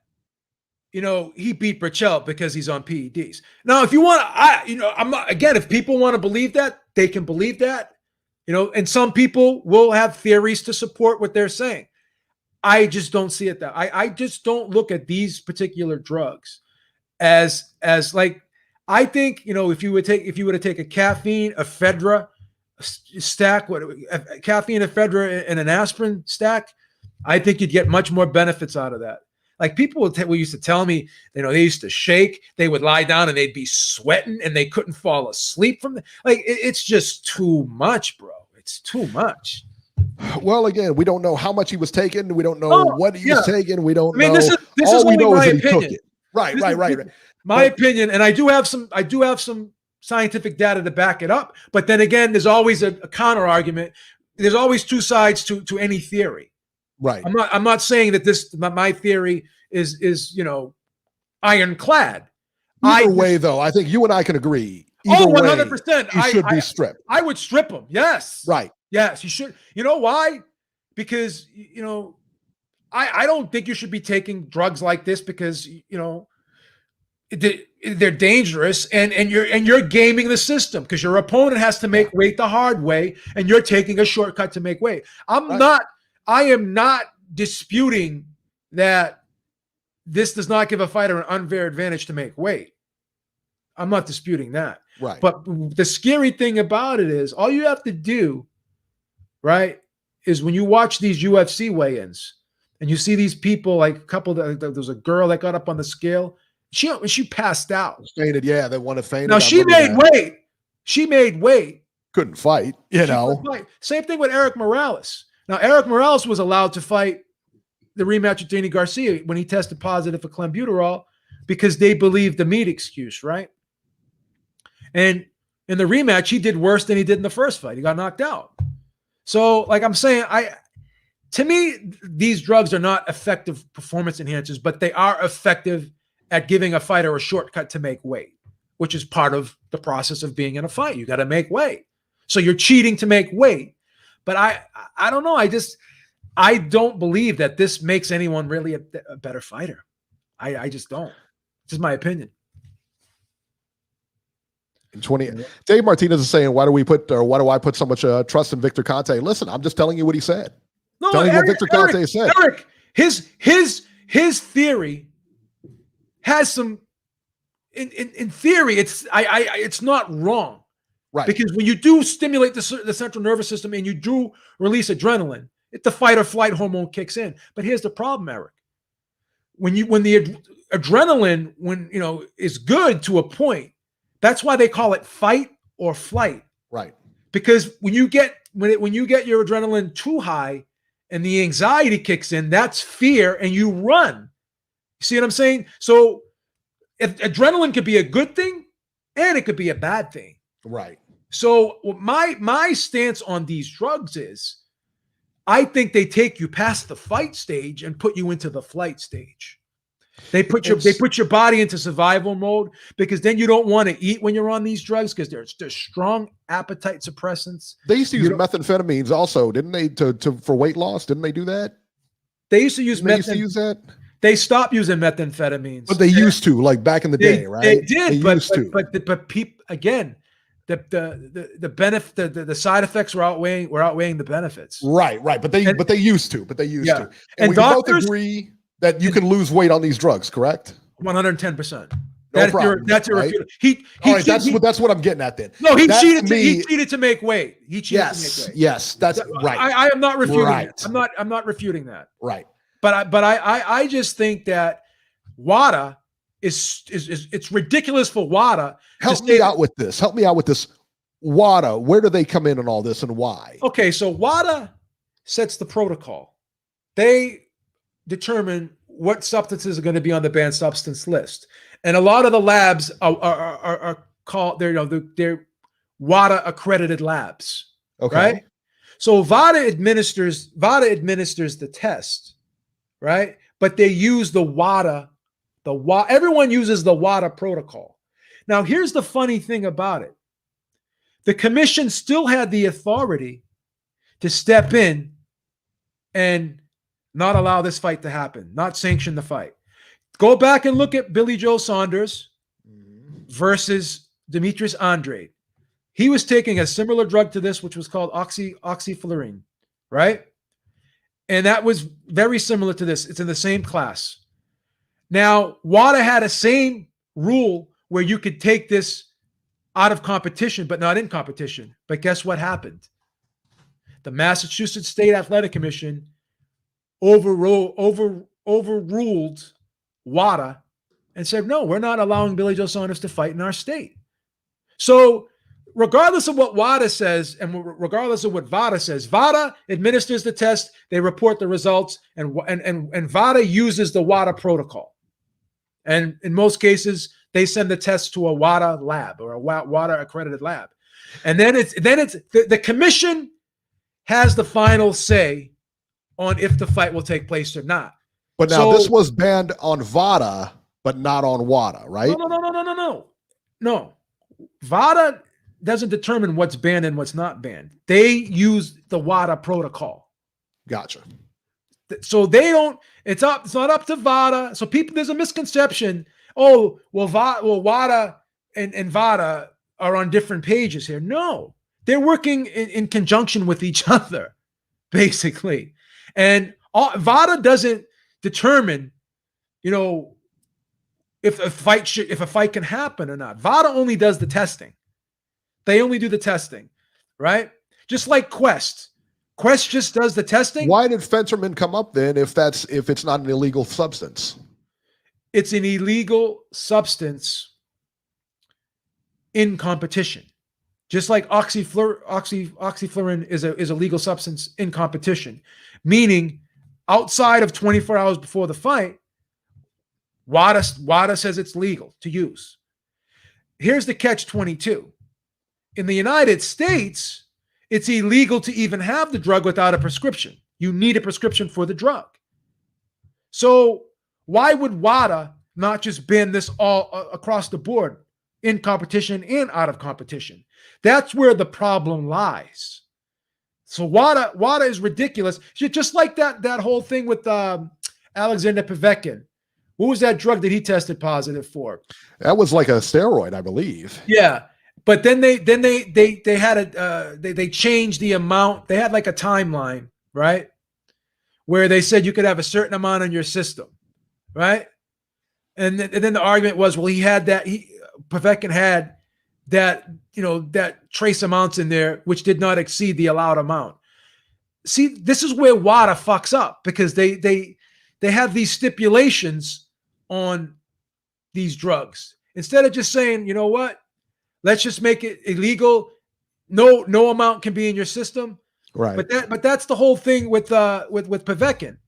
you know, he beat Burchell because he's on PEDs. Now, if you want if people want to believe that, they can believe that. You know, and some people will have theories to support what they're saying. I just don't see it that. I just don't look at these particular drugs as like, I think, you know, if you were to take a caffeine, ephedra stack, a caffeine, ephedra, and an aspirin stack, I think you'd get much more benefits out of that. Like people used to tell me, you know, they used to shake, they would lie down and they'd be sweating and they couldn't fall asleep from it's just too much, bro. It's too much. Well, again, we don't know how much he was taking. We don't know what he was taking. We don't know. This all is we know is that he opinion. took it. Right. My opinion, and I do have some scientific data to back it up. But then again, there's always a counter argument. There's always two sides to any theory. Right. I'm not saying that my theory is ironclad. Either way, though, I think you and I can agree. Either 100%. He should be stripped. I would strip him. Yes. Right. Yes, you should. You know why? Because, you know, I don't think you should be taking drugs like this because, you know, they're dangerous and you're gaming the system because your opponent has to make weight the hard way and you're taking a shortcut to make weight. I am not disputing that this does not give a fighter an unfair advantage to make weight. I'm not disputing that. Right. But the scary thing about it is all you have to do, right, is when you watch these UFC weigh-ins and you see these people, like there was a girl that got up on the scale. She passed out. Fainted, yeah. They want to faint. Now she made weight. She made weight. Couldn't fight, you know. Same thing with Eric Morales. Now, Eric Morales was allowed to fight the rematch with Danny Garcia when he tested positive for Clenbuterol because they believed the meat excuse, right? And in the rematch, he did worse than he did in the first fight. He got knocked out. So, like I'm saying, to me, these drugs are not effective performance enhancers, but they are effective at giving a fighter a shortcut to make weight, which is part of the process of being in a fight. You got to make weight. So you're cheating to make weight. But I don't know. I don't believe that this makes anyone really a better fighter. I just don't. This is my opinion. In 20, Dave Martinez is saying, why do I put so much trust in Victor Conte? Listen, I'm just telling you what he said. No, telling you what Victor Conte said. Eric, his theory has some. In theory, it's not wrong, right? Because when you do stimulate the central nervous system and you do release adrenaline, the fight or flight hormone kicks in. But here's the problem, Eric. When the adrenaline is good to a point, that's why they call it fight or flight, right? Because when you get your adrenaline too high and the anxiety kicks in, that's fear, and you run. You see what I'm saying? So if adrenaline could be a good thing and it could be a bad thing. Right. So my stance on these drugs is I think they take you past the fight stage and put you into the flight stage. They put your body into survival mode, because then you don't want to eat when you're on these drugs, because they're strong appetite suppressants. They used to use methamphetamines also, didn't they? For weight loss, didn't they do that? They used to use that. They stopped using methamphetamines, but they used to, like back in the day, right? They did, but people again, the benefit, the side effects were outweighing the benefits. Right. But they used to. And we doctors, both agree that you can lose weight on these drugs, correct? 110%. No problem. That's right? That's what I'm getting at then. No, he cheated to make weight. He cheated to make weight. Yes, that's right. I am not refuting that. I'm not refuting that. Right. But I just think that WADA is it's ridiculous for WADA. Help me out with this. WADA, where do they come in on all this and why? Okay, so WADA sets the protocol. They determine what substances are going to be on the banned substance list, and a lot of the labs are called they're WADA accredited labs. Okay, right? So WADA administers the test, right? But they use the WADA. Everyone uses the WADA protocol. Now, here's the funny thing about it. The commission still had the authority to step in and not allow this fight to happen, not sanction the fight. Go back and look at Billy Joe Saunders versus Demetrius Andrade. He was taking a similar drug to this, which was called oxyflurane, right? And that was very similar to this. It's in the same class. Now, WADA had a same rule where you could take this out of competition, but not in competition. But guess what happened? The Massachusetts State Athletic Commission overruled WADA and said, no, we're not allowing Billy Joe Saunders to fight in our state. So regardless of what WADA says and regardless of what VADA says, VADA administers the test, they report the results, and VADA uses the WADA protocol. And in most cases, they send the test to a WADA lab or a WADA accredited lab. And then the commission has the final say on if the fight will take place or not. But now this was banned on VADA, but not on WADA, right? No. VADA doesn't determine what's banned and what's not banned. They use the WADA protocol. Gotcha. So they don't. It's not up to VADA. So there's a misconception. Oh, WADA and VADA are on different pages here. No, they're working in conjunction with each other, basically. And VADA doesn't determine, if a fight can happen or not. VADA only does the testing. They only do the testing, right? Just like Quest. Quest just does the testing. Why did Fenterman come up then if it's not an illegal substance? It's an illegal substance in competition. Just like oxyflurane is a legal substance in competition, meaning outside of 24 hours before the fight, WADA says it's legal to use. Here's the catch-22. In the United States, it's illegal to even have the drug without a prescription. You need a prescription for the drug. So why would WADA not just ban this all across the board, in competition and out of competition? That's where the problem lies. So WADA is ridiculous. Just like that whole thing with Alexander Povetkin. What was that drug that he tested positive for? That was like a steroid, I believe. Yeah, but then they had they changed the amount. They had like a timeline, right, where they said you could have a certain amount in your system, right? And then the argument was, well, Povetkin had that, that trace amounts in there, which did not exceed the allowed amount. See, this is where WADA fucks up, because they have these stipulations on these drugs. Instead of just saying, you know what, let's just make it illegal. No amount can be in your system. Right. But that's the whole thing with Povetkin.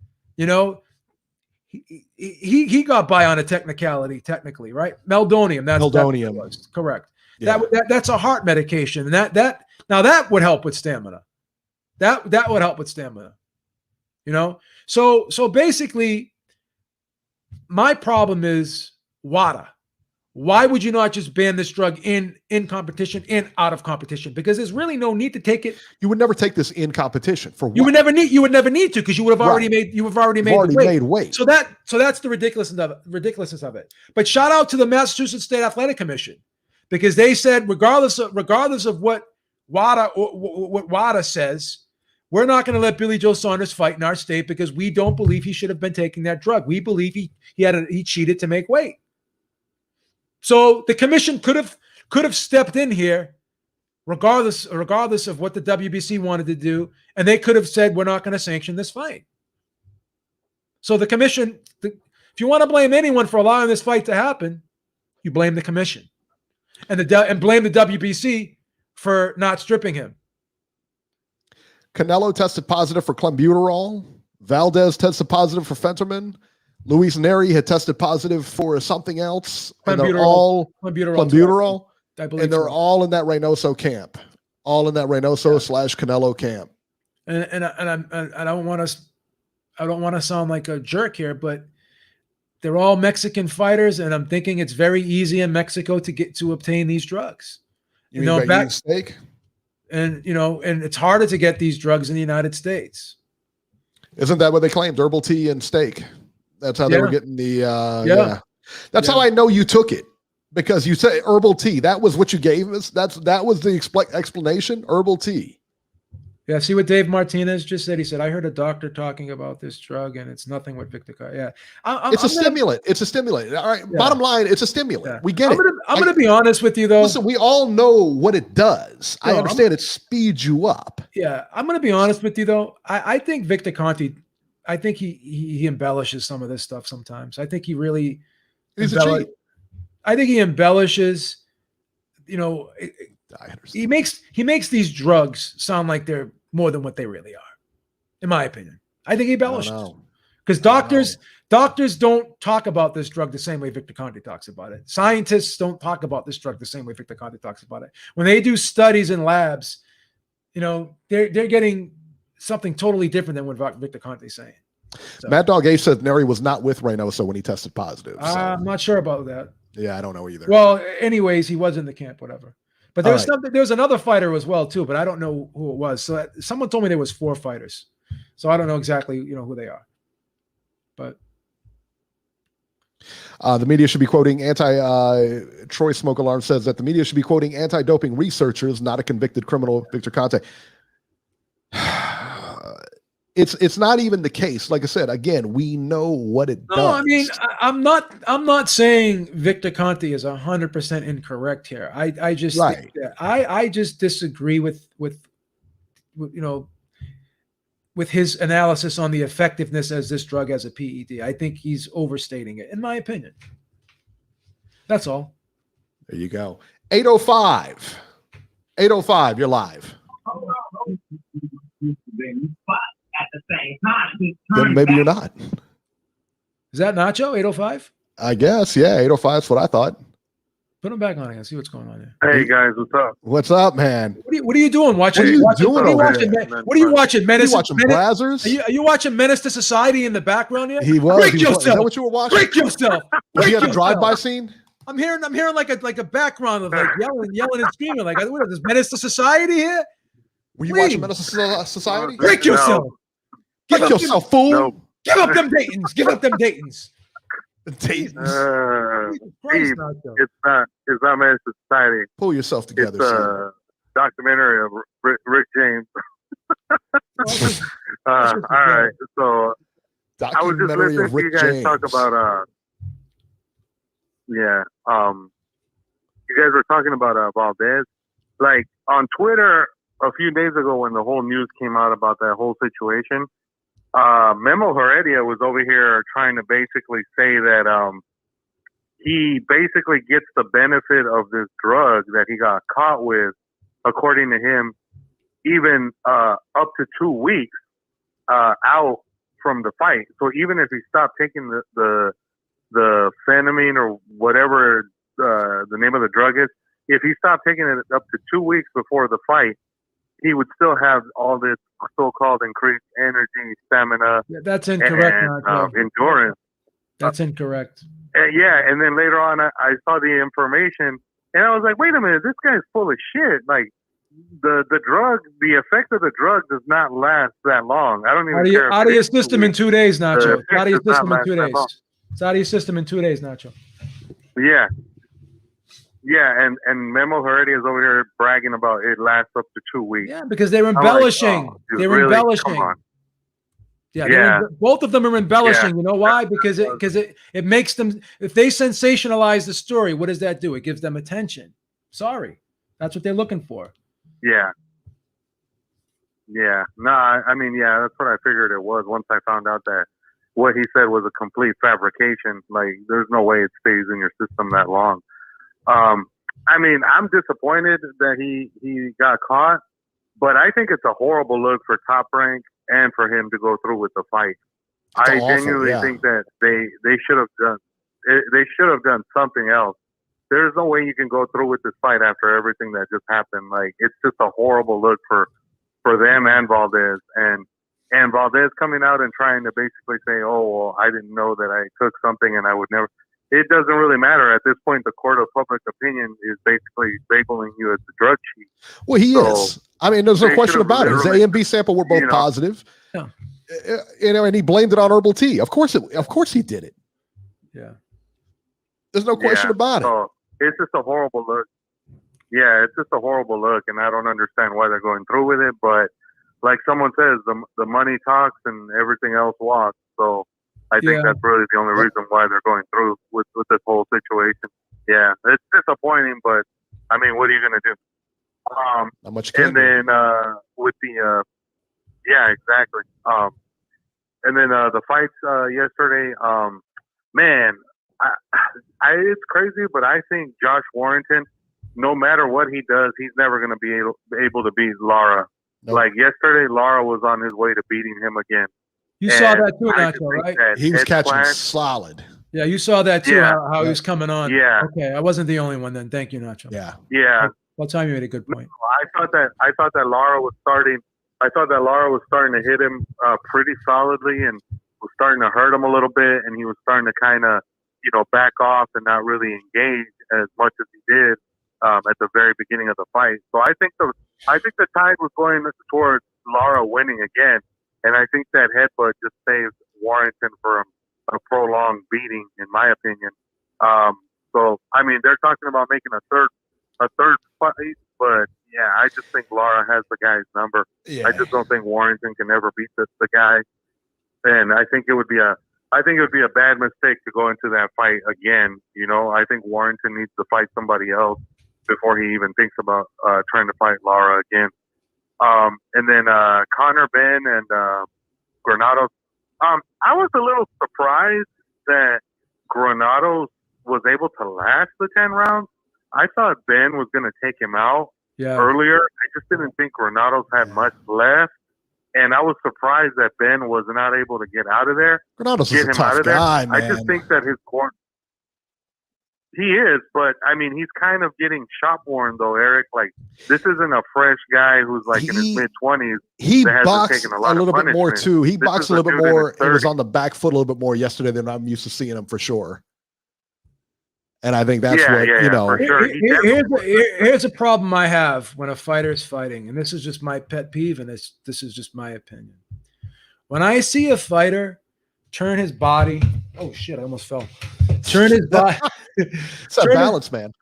He got by on a technicality, technically, right? Meldonium. Meldonium was correct. Yeah. That's a heart medication, and that would help with stamina. That would help with stamina. So basically, my problem is WADA. Why would you not just ban this drug in competition and out of competition? Because there's really no need to take it. You would never take this in competition for what? You would never need to, because you would have already made weight. So that's the ridiculousness of it. But shout out to the Massachusetts State Athletic Commission, because they said regardless of what WADA says, we're not going to let Billy Joe Saunders fight in our state because we don't believe he should have been taking that drug. We believe he cheated to make weight. So the commission could have stepped in here, regardless of what the WBC wanted to do, and they could have said, we're not going to sanction this fight. So the commission, if you want to blame anyone for allowing this fight to happen, you blame the commission, and blame the WBC for not stripping him. Canelo tested positive for Clenbuterol. Valdez tested positive for fentanyl. Luis Neri had tested positive for something else. And they're all Clenbuterol. I believe, and they're all in that Reynoso camp. All in that Reynoso / Canelo camp. And I don't want to sound like a jerk here, but they're all Mexican fighters, and I'm thinking it's very easy in Mexico to obtain these drugs. You mean by eating steak? And and it's harder to get these drugs in the United States. Isn't that what they claimed? Herbal tea and steak. That's how they were getting the That's how I know you took it, because you said herbal tea. That was what you gave us. That was the explanation. Herbal tea. Yeah. See what Dave Martinez just said. He said, "I heard a doctor talking about this drug, and it's nothing with Victor." Yeah, it's a stimulant. It's a stimulant. All right. Yeah. Bottom line, it's a stimulant. Yeah. We get it. I'm going to be honest with you, though. Listen, we all know what it does. I understand it speeds you up. Yeah, I'm going to be honest with you, though. I think Victor Conte, I think he embellishes some of this stuff sometimes. I think he really I think he embellishes. He makes these drugs sound like they're more than what they really are, in my opinion. I think he embellishes, because doctors don't talk about this drug the same way Victor Conte talks about it. Scientists don't talk about this drug the same way Victor Conte talks about it. When they do studies in labs, they're getting something totally different than what Victor Conte is saying. So. Mad Dog Ace said Neri was not with Reynoso when he tested positive. So. I'm not sure about that. Yeah, I don't know either. Well, anyways, he was in the camp, whatever. But there was another fighter as well too, but I don't know who it was. So someone told me there was 4 fighters. So I don't know exactly, who they are. But the media should be quoting Troy Smoke Alarm says that the media should be quoting anti-doping researchers, not a convicted criminal, Victor Conte. It's not even the case. Like I said, again, we know what it does. No, I mean, I'm not saying Victor Conte is 100% incorrect here. I just think that I just disagree with his analysis on the effectiveness as this drug as a PED. I think he's overstating it, in my opinion. That's all. There you go. 805. 805, you're live. At the same time, then maybe you're not. Is that Nacho, 805? I guess, yeah, 805 is what I thought. Put him back on again. See what's going on here. Hey guys, what's up? What's up, man? What are you doing? What are you watching? Menace? Brazzers? Are you watching Menace to Society in the background here? He was. Break yourself. Is that what you were watching? Break yourself. Did he have a drive-by scene? I'm hearing like a background of like yelling and screaming. Like, what is this, Menace to Society here? Were you Please. watching Menace to Society? Break yourself. Break yourself, fool. No. Give up them Daytons. Give up them Daytons. Dayton's. Jesus Christ, Steve, Nacho. it's not Menace to Society. Pull yourself together, It's Steve. a documentary of Rick James. All right, so I was just Documentary listening of to you Rick guys James. talk about you guys were talking about Valdez. Like on Twitter a few days ago when the whole news came out about that whole situation, Memo Heredia was over here trying to basically say that he basically gets the benefit of this drug that he got caught with, according to him, even up to 2 weeks out from the fight. So even if he stopped taking the phenamine or whatever the name of the drug is, if he stopped taking it up to 2 weeks before the fight, he would still have all this so-called increased energy, stamina, Yeah, that's incorrect, and Nacho. endurance. That's incorrect. And then later on, I saw the information, and I was like, wait a minute, this guy's full of shit. Like, the drug, the effect of the drug does not last that long. I don't even care. Out of your system in 2 days, Nacho. effect Out of your does not system in last 2 that days. long. It's out of your system in 2 days, Nacho. Yeah. Yeah, and Memo Heredia is over here bragging about it lasts up to 2 weeks. Yeah, because they're I'm like, embellishing. oh, dude, They're really? embellishing. Come on. Yeah, both of them are embellishing. Yeah. You know why? Because it makes them. If they sensationalize the story, what does that do? It gives them attention. Sorry, that's what they're looking for. Yeah. Yeah. No, I mean, yeah, that's what I figured it was once I found out that what he said was a complete fabrication. Like, there's no way it stays in your system that long. I mean, I'm disappointed that he got caught, but I think it's a horrible look for Top Rank and for him to go through with the fight. It's I awful, genuinely yeah. think that they should have done something else. There's no way you can go through with this fight after everything that just happened. Like, it's just a horrible look for them and Valdez, and Valdez coming out and trying to basically say, "Oh, well, I didn't know that I took something and I would never." It doesn't really matter at this point. The court of public opinion is basically labeling you as a drug cheat. Well, he is. I mean, there's no they question should've about it. His literally- A and B sample were both positive. Yeah. And he blamed it on herbal tea. Of course he did it. Yeah. There's no question about it. So it's just a horrible look. Yeah, it's just a horrible look, and I don't understand why they're going through with it. But like someone says, the money talks and everything else walks. So I think that's really the only reason why they're going through with this whole situation. Yeah, it's disappointing, but I mean, what are you going to do? Not much. And then with the yeah, exactly. And then the fights yesterday, man, it's crazy, but I think Josh Warrington, no matter what he does, he's never going to be able to beat Lara. Nope. Like yesterday, Lara was on his way to beating him again. You saw that too, I just Nacho, think right? that He was head catching clash- solid. Yeah, you saw that too. Yeah. How he was coming on. Yeah. Okay, I wasn't the only one then. Thank you, Nacho. Yeah. Yeah, Well, time you made a good point. I thought that Lara was starting. I thought that Lara was starting to hit him pretty solidly and was starting to hurt him a little bit, and he was starting to kind of, back off and not really engage as much as he did at the very beginning of the fight. So I think the tide was going towards Lara winning again, and I think that headbutt just saved Warrington from a prolonged beating, in my opinion. So I mean, they're talking about making a third fight, but yeah, I just think Lara has the guy's number. Yeah. I just don't think Warrington can ever beat the guy, and I think it would be a bad mistake to go into that fight again. I think Warrington needs to fight somebody else before he even thinks about trying to fight Lara again. And then Conor, Benn, and Granados. I was a little surprised that Granados was able to last the 10 rounds. I thought Benn was going to take him out earlier. I just didn't think Granados had much left. And I was surprised that Benn was not able to get out of there. Granados is a tough guy, man. I just think that his corner. He is, but I mean, he's kind of getting shop worn though, Eric. Like, this isn't a fresh guy who's like in his mid-20s. He that hasn't boxed taken a lot of little bit more punishment. too. He This boxed is a little bit dude in more. his He was 30s. on the back foot a little bit more yesterday than I'm used to seeing him for sure. And I think that's for sure. Here's a problem I have when a fighter is fighting, and this is just my pet peeve, and this is just my opinion. When I see a fighter turn his body, oh shit, I almost fell. Turn his body. It's a balance, man.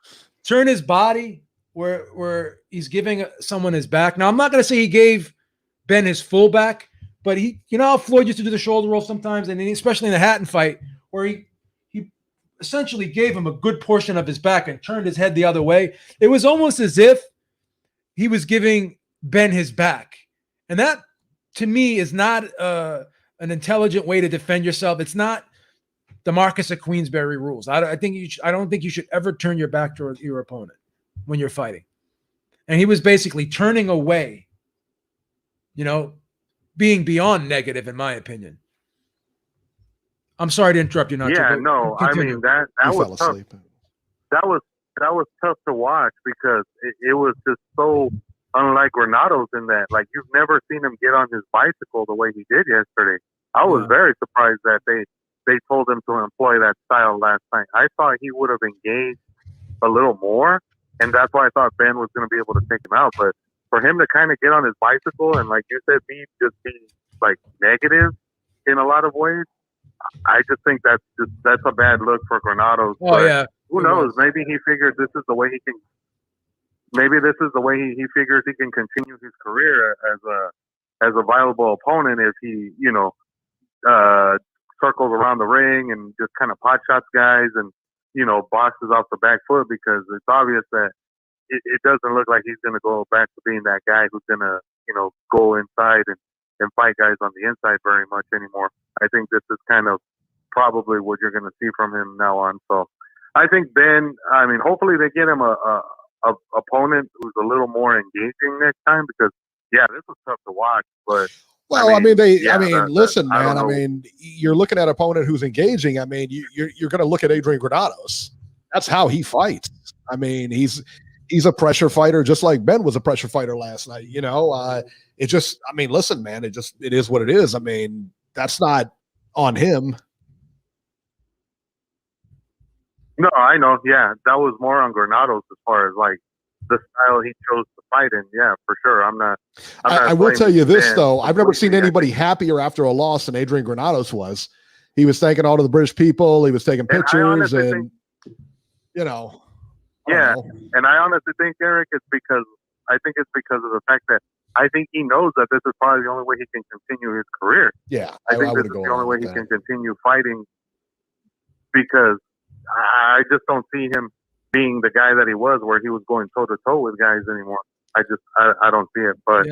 Turn his body where he's giving someone his back. Now, I'm not going to say he gave Benn his full back, but you know how Floyd used to do the shoulder roll sometimes, and especially in the Hatton fight, where he essentially gave him a good portion of his back and turned his head the other way. It was almost as if he was giving Benn his back. And that, to me, is not an intelligent way to defend yourself. It's not the Marcus of Queensberry rules. I don't think you should ever turn your back to your opponent when you're fighting. And he was basically turning away, being beyond negative, in my opinion. I'm sorry to interrupt you. No. I mean that was tough. That was tough to watch because it was just so unlike Granados in that, like, you've never seen him get on his bicycle the way he did yesterday. I was very surprised that they told him to employ that style last night. I thought he would have engaged a little more, and that's why I thought Benn was going to be able to take him out. But for him to kind of get on his bicycle and, like you said, be like negative in a lot of ways, I just think that's a bad look for Granados. Oh, but yeah. Who knows? Maybe he figured this is the way he can. Maybe this is the way he figures he can continue his career as a viable opponent if he, circles around the ring and just kind of pot shots guys and, boxes off the back foot, because it's obvious that it doesn't look like he's going to go back to being that guy who's going to, go inside and fight guys on the inside very much anymore. I think this is kind of probably what you're going to see from him now on. So I think Benn, hopefully they get him a opponent who's a little more engaging next time, because this was tough to watch. But listen, man. You're looking at an opponent who's engaging. You're going to look at Adrian Granados. That's how he fights. He's a pressure fighter, just like Benn was a pressure fighter last night. Listen, man. It is what it is. That's not on him. No, I know. Yeah, that was more on Granados as far as like the style he chose to fight in. Yeah, for sure. I will tell you this though. I've never seen anybody happier after a loss than Adrian Granados was. He was thanking all of the British people. He was taking pictures and Yeah, and I honestly think, Eric, it's because of the fact that I think he knows that this is probably the only way he can continue his career. Yeah, I think this is the only way he can continue fighting, because I just don't see him being the guy that he was, where he was going toe to toe with guys anymore. I don't see it. But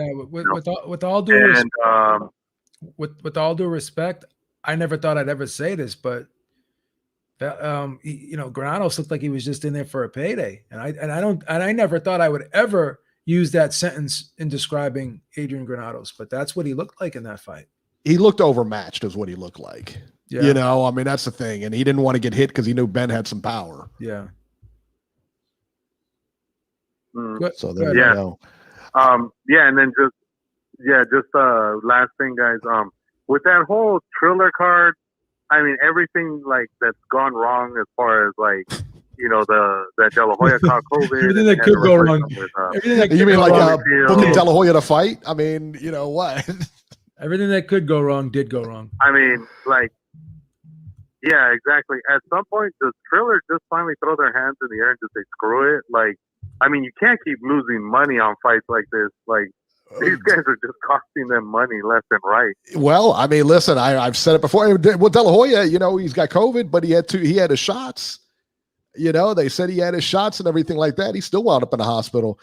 with all due respect, I never thought I'd ever say this, but Granados looked like he was just in there for a payday, and I never thought I would ever use that sentence in describing Adrian Granados, but that's what he looked like in that fight. He looked overmatched, is what he looked like. Yeah. That's the thing, and he didn't want to get hit because he knew Benn had some power. Yeah. So there you go. And then just last thing, guys. With that whole Triller card, everything like that's gone wrong as far as like that De La Hoya caught COVID. Everything that could go wrong. You mean like booking De La Hoya to fight? What? Everything that could go wrong did go wrong. Yeah, exactly. At some point, does Triller just finally throw their hands in the air and just say, screw it? You can't keep losing money on fights like this. These guys are just costing them money left and right. Well, listen, I've said it before. Well, De La Hoya, he's got COVID, but he had his shots. They said he had his shots and everything like that. He still wound up in the hospital.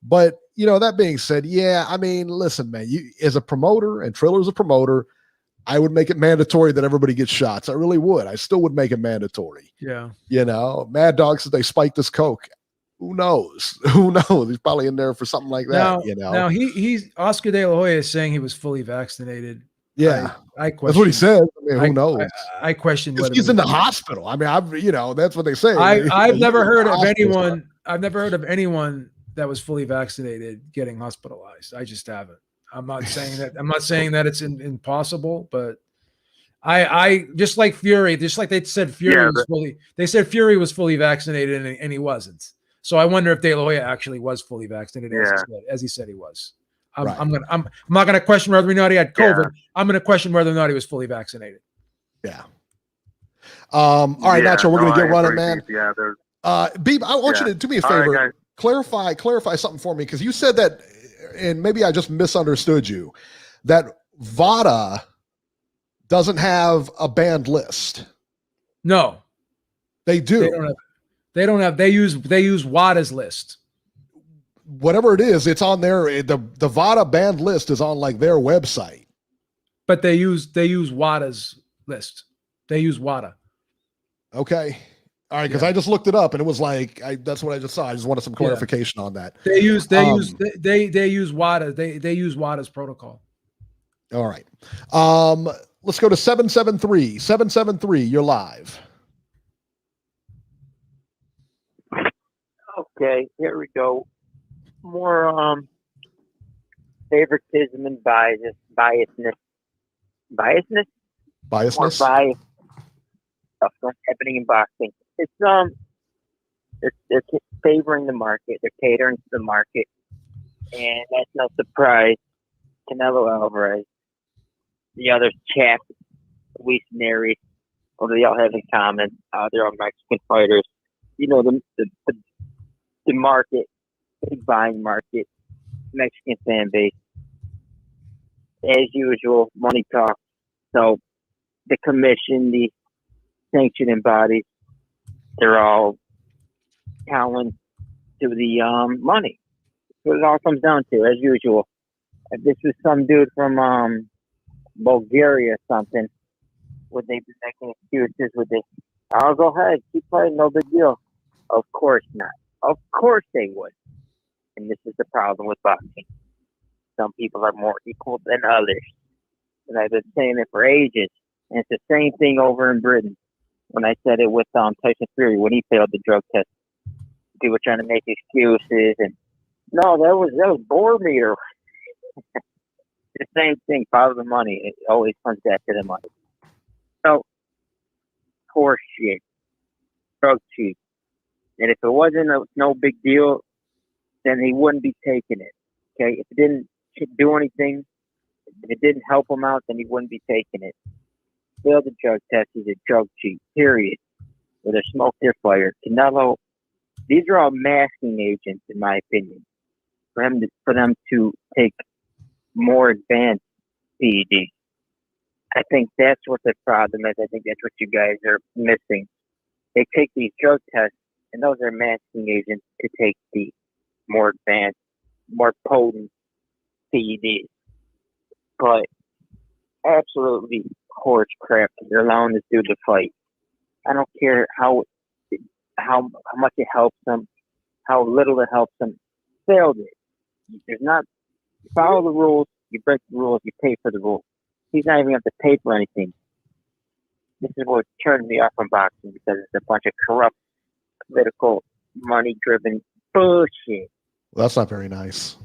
But, that being said, listen, man, as a promoter, and Triller's a promoter, I would make it mandatory that everybody gets shots. I really would. I still would make it mandatory. Yeah. Mad Dog said they spiked this Coke. Who knows? Who knows? He's probably in there for something like that. Now he's Oscar De La Hoya is saying he was fully vaccinated. Yeah, I question. That's what he said. Who knows? I question whether he's in the hospital. That's what they say. I've never heard of anyone. I've never heard of anyone that was fully vaccinated getting hospitalized. I just haven't. I'm not saying that. I'm not saying that it's impossible, but I just like Fury, just like they said Fury was fully vaccinated and he wasn't. So I wonder if De La Hoya actually was fully vaccinated as he said he was. I'm not gonna question whether or not he had COVID. Yeah. I'm gonna question whether or not he was fully vaccinated. Yeah. All right, Nacho, we're gonna get running, man. Beep. Yeah, Beep, I want you to do me a favor. Right, clarify something for me, because you said that, and maybe I just misunderstood you, that VADA doesn't have a banned list. No, they do. They don't have. They use WADA's list. Whatever it is, it's on their the VADA banned list is on like their website. But they use WADA's list. They use WADA. Okay. All right, because I just looked it up and it was like that's what I just saw. I just wanted some clarification on that. They use WADA. They use WADA's protocol. All right. Let's go to 773. 773, you're live. Okay, here we go. More favoritism and biasness. More bias stuff happening in boxing. It's they're favoring the market. They're catering to the market, and that's no surprise. Canelo Alvarez, the other chap, Luis Nery, what do they all have in common? They're all Mexican fighters. You know, the market, big buying market, Mexican fan base. As usual, money talks. So the commission, the sanctioning bodies, they're all counting to the money. That's what it all comes down to, as usual. If this was some dude from Bulgaria or something, would they be making excuses with this? I'll go ahead, keep fighting, no big deal. Of course not. Of course they would. And this is the problem with boxing. Some people are more equal than others. And I've been saying it for ages. And it's the same thing over in Britain. When I said it with Tyson Fury when he failed the drug test, people were trying to make excuses, and no, that was board meter. The same thing. Follow the money. It always comes back to the money. So, horse shit, drug cheap. And if it wasn't no big deal, then he wouldn't be taking it. Okay, if it didn't do anything, if it didn't help him out, then he wouldn't be taking it. Failed the drug test. He's a drug cheat. Period. With a smoke their fire. Canelo. These are all masking agents, in my opinion, for them to take more advanced PEDs. I think that's what the problem is. I think that's what you guys are missing. They take these drug tests, and those are masking agents to take the more advanced, more potent PEDs. But absolutely horse crap. They're allowing this dude to fight. I don't care how much it helps them, how little it helps them. Failed it. There's not follow the rules. You break the rules. You pay for the rules. He's not even going to pay for anything. This is what turned me off from boxing, because it's a bunch of corrupt, political, money-driven bullshit. Well, that's not very nice.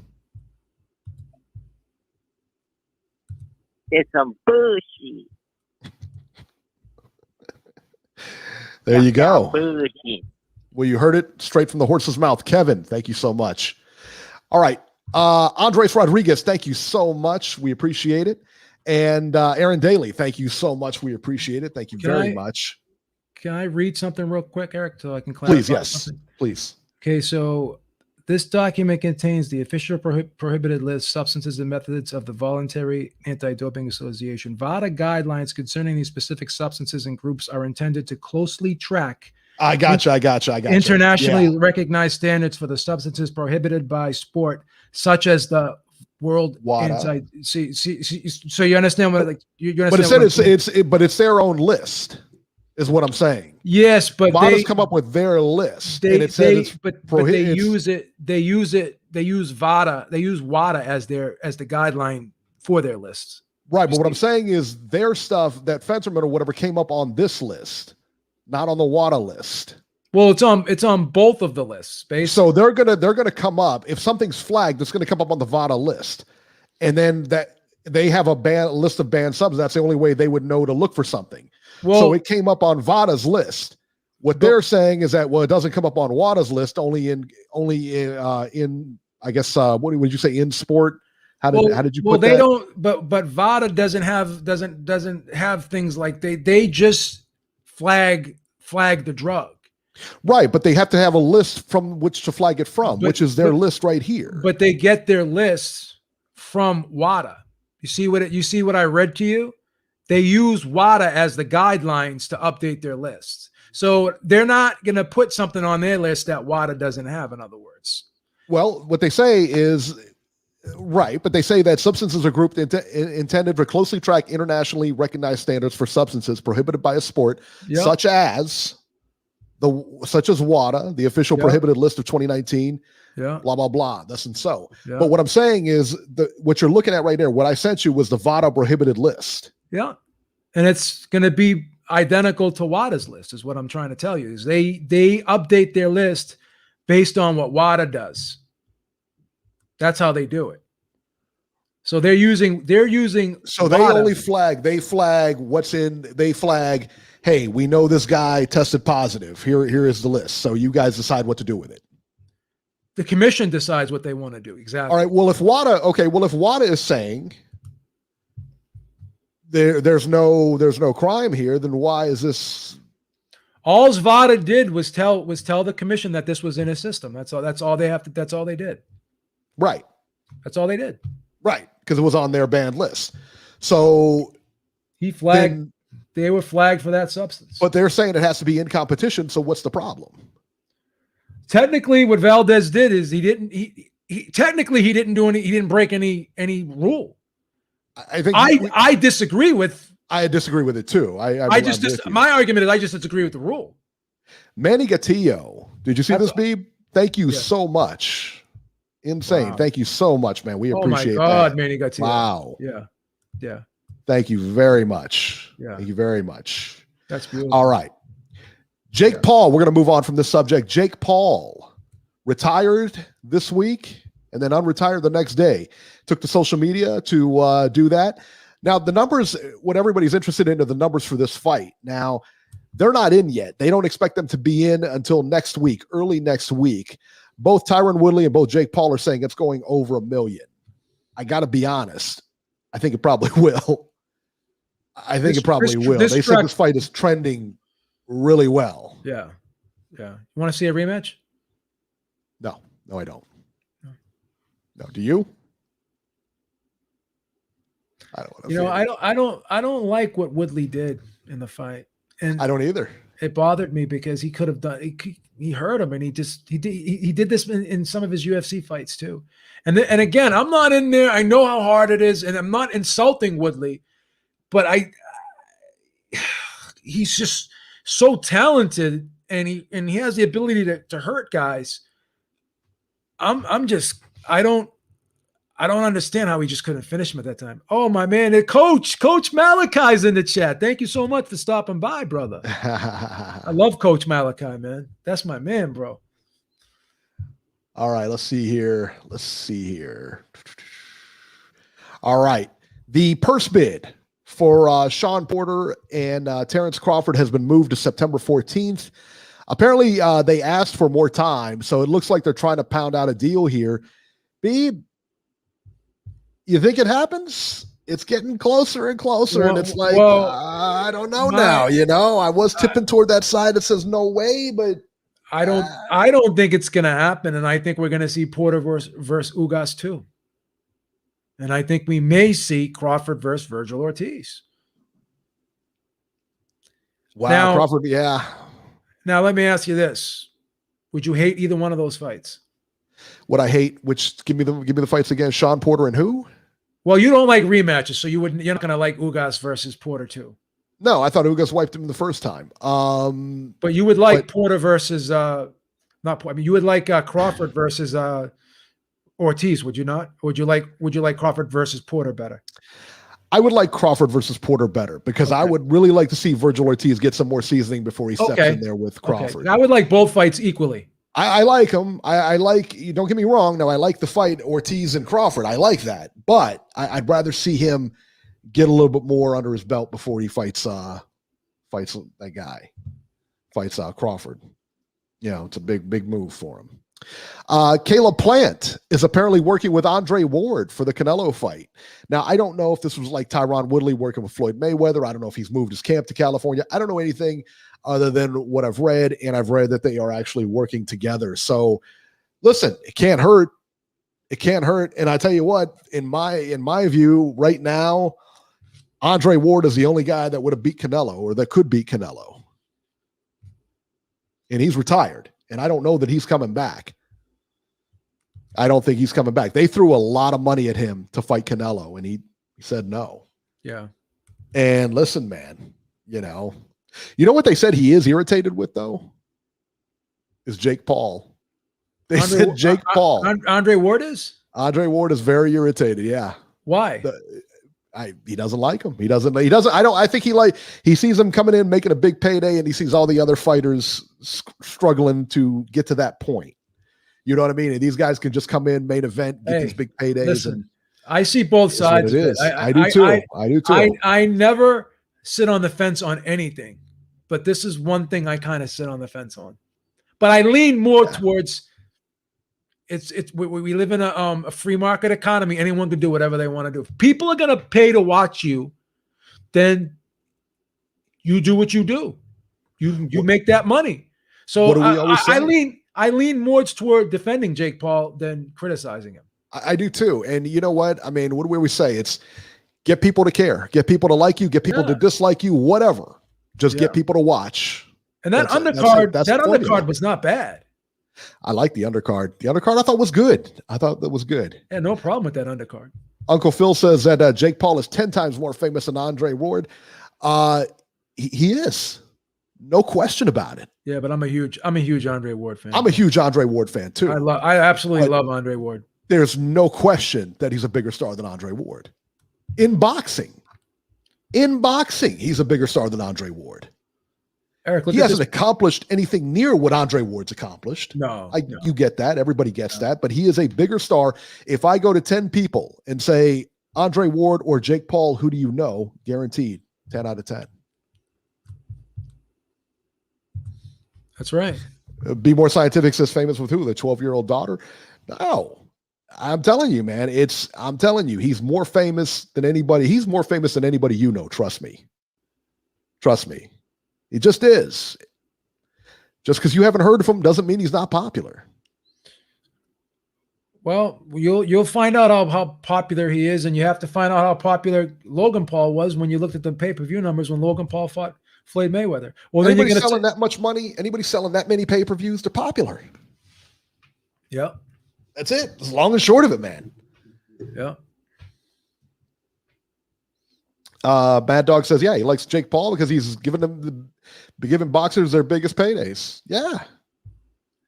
It's some bullshit. There you go. Bullshit. Well, you heard it straight from the horse's mouth. Kevin, thank you so much. All right. Andres Rodriguez, thank you so much. We appreciate it. And Aaron Daly, thank you so much. We appreciate it. Thank you very much. Can I read something real quick, Eric, so I can clarify? Please, yes. Something? Please. Okay, so this document contains the official prohibited list, substances, and methods of the Voluntary Anti-Doping Association. VADA guidelines concerning these specific substances and groups are intended to closely track I got you. internationally recognized standards for the substances prohibited by sport, such as the World WADA. So you understand what you understand? But it's their own list, is what I'm saying. Yes, but WADA's come up with their list, they use VADA. They use WADA as the guideline for their lists. Right, but what I'm saying is their stuff, that Fenterman or whatever, came up on this list, not on the WADA list. Well, it's on both of the lists, basically. So they're gonna come up, if something's flagged, it's gonna come up on the VADA list, and then that they have a list of banned subs. That's the only way they would know to look for something. Well, so it came up on VADA's list. What they're saying is that, well, it doesn't come up on WADA's list, only in I guess what would you say, in sport? How did you put that? Well, they don't, but VADA doesn't have things like they just flag the drug. Right, but they have to have a list from which to flag it from, which is their list right here. But they get their lists from WADA. You see what I read to you? They use WADA as the guidelines to update their lists. So they're not going to put something on their list that WADA doesn't have, in other words. Well, what they say is right, but they say that substances are grouped intended to closely track internationally recognized standards for substances prohibited by a sport, such as WADA, the official prohibited list of 2019. Blah blah blah. Thus and so. But what I'm saying is what you're looking at right there. What I sent you was the VADA prohibited list. Yeah, and it's going to be identical to WADA's list. Is what I'm trying to tell you. Is they update their list based on what WADA does. That's how they do it. So they're using. So they only flag. They flag what's in. They flag. Hey, we know this guy tested positive. Here is the list. So you guys decide what to do with it. The commission decides what they want to do. Exactly. All right. Well, if WADA is saying there's no crime here, then why is this? All WADA did was tell the commission that this was in a system. That's all they have to. That's all they did. Right. That's all they did. Right, because it was on their banned list. So he flagged. They were flagged for that substance. But they're saying it has to be in competition. So what's the problem? Technically, what Valdez did is he didn't break any rule. I disagree with. I disagree with it too. My argument is I just disagree with the rule. Manny Gatillo, did you see this, Beeb? Thank you so much. Insane. Wow. Thank you so much, man. We appreciate that. Oh my God, Manny Gatillo. Wow. Yeah. Thank you very much. Yeah. Thank you very much. That's beautiful. All right. Jake Paul, we're going to move on from this subject. Jake Paul retired this week and then unretired the next day. Took to social media to do that. Now, the numbers, what everybody's interested in are the numbers for this fight. Now, they're not in yet. They don't expect them to be in until next week, early next week. Both Tyron Woodley and both Jake Paul are saying it's going over 1 million. I got to be honest. I think it probably will. They said this fight is trending really well. Yeah. You want to see a rematch? No, I don't. No, do you? I don't. I don't like what Woodley did in the fight, and I don't either. It bothered me because he could have done. He hurt him, and he did this in some of his UFC fights too. And again, I'm not in there. I know how hard it is, and I'm not insulting Woodley, but he's just so talented, and he has the ability to hurt guys. I don't understand how he just couldn't finish him at that time. Oh, my man, Coach Malachi's in the chat. Thank you so much for stopping by, brother. I love Coach Malachi, man. That's my man, bro. All right, let's see here. All right. The purse bid for Sean Porter and Terrence Crawford has been moved to September 14th. Apparently, they asked for more time, so it looks like they're trying to pound out a deal here. You think it happens? It's getting closer and closer, and it's like, I don't know now. I was tipping toward that side that says no way, but I don't think it's going to happen, and I think we're going to see Porter versus Ugas too, and I think we may see Crawford versus Virgil Ortiz. Wow, now, Crawford, yeah. Now let me ask you this: would you hate either one of those fights? What I hate, give me the fights again. Sean Porter and who? Well, you don't like rematches, so you're not going to like Ugas versus Porter too. No, I thought Ugas wiped him the first time. But you would like Porter versus you would like Crawford versus Ortiz, would you not? Would you like Crawford versus Porter better? I would like Crawford versus Porter better because I would really like to see Virgil Ortiz get some more seasoning before he steps in there with Crawford. I would like both fights equally. I like him. I like, don't get me wrong. No, I like the fight Ortiz and Crawford. I like that, but I'd rather see him get a little bit more under his belt before he fights that guy, fights Crawford. It's a big move for him. Caleb Plant is apparently working with Andre Ward for the Canelo fight. Now, I don't know if this was like Tyron Woodley working with Floyd Mayweather. I don't know if he's moved his camp to California. I don't know anything other than what I've read, and I've read that they are actually working together. So, listen, it can't hurt. It can't hurt. And I tell you what, in my view, right now, Andre Ward is the only guy that would have beat Canelo or that could beat Canelo. And he's retired. And I don't know that he's coming back. I don't think he's coming back. They threw a lot of money at him to fight Canelo, and he said no. Yeah. And listen, man, you know what they said he is irritated with, though? Is Jake Paul. They said Jake Paul. Andre Ward is? Andre Ward is very irritated, yeah. Why? He doesn't like him. He doesn't. I think he sees him coming in, making a big payday, and he sees all the other fighters struggling to get to that point. You know what I mean? And these guys can just come in, main event, get these big paydays. Listen, I see both sides. It is. I do too. I never sit on the fence on anything, but this is one thing I kind of sit on the fence on. But I lean more towards we live in a free market economy. Anyone can do whatever they want to do. If people are going to pay to watch you, then you do what you do. You make that money. So what do we always say? I lean more toward defending Jake Paul than criticizing him. I do too. And you know what? I mean, what do we always say? It's get people to care, get people to like you, get people to dislike you, whatever. Just get people to watch. And that undercard was not bad. I like the undercard. The undercard I thought was good. I thought that was good. Yeah, no problem with that undercard. Uncle Phil says that Jake Paul is 10 times more famous than Andre Ward. He is. No question about it. Yeah, but I'm a huge Andre Ward fan. I'm a huge Andre Ward fan too. I absolutely love Andre Ward. There's no question that he's a bigger star than Andre Ward. In boxing, he's a bigger star than Andre Ward. Eric, he hasn't accomplished anything near what Andre Ward's accomplished. No. You get that. Everybody gets that. But he is a bigger star. If I go to 10 people and say Andre Ward or Jake Paul, who do you know? Guaranteed 10 out of 10. That's right. Be More Scientific says famous with who? The 12-year-old daughter? No. I'm telling you, man. I'm telling you, he's more famous than anybody. He's more famous than anybody you know. Trust me. Trust me. He just is. Just because you haven't heard of him doesn't mean he's not popular. Well, you'll find out how popular he is, and you have to find out how popular Logan Paul was when you looked at the pay-per-view numbers when Logan Paul fought Floyd Mayweather. Well, anybody selling that much money, anybody selling that many pay-per-views, they're popular. Yeah. That's it. It's long and short of it, man. Yeah. Bad Dog says, yeah, he likes Jake Paul because he's giving boxers their biggest paydays. Yeah.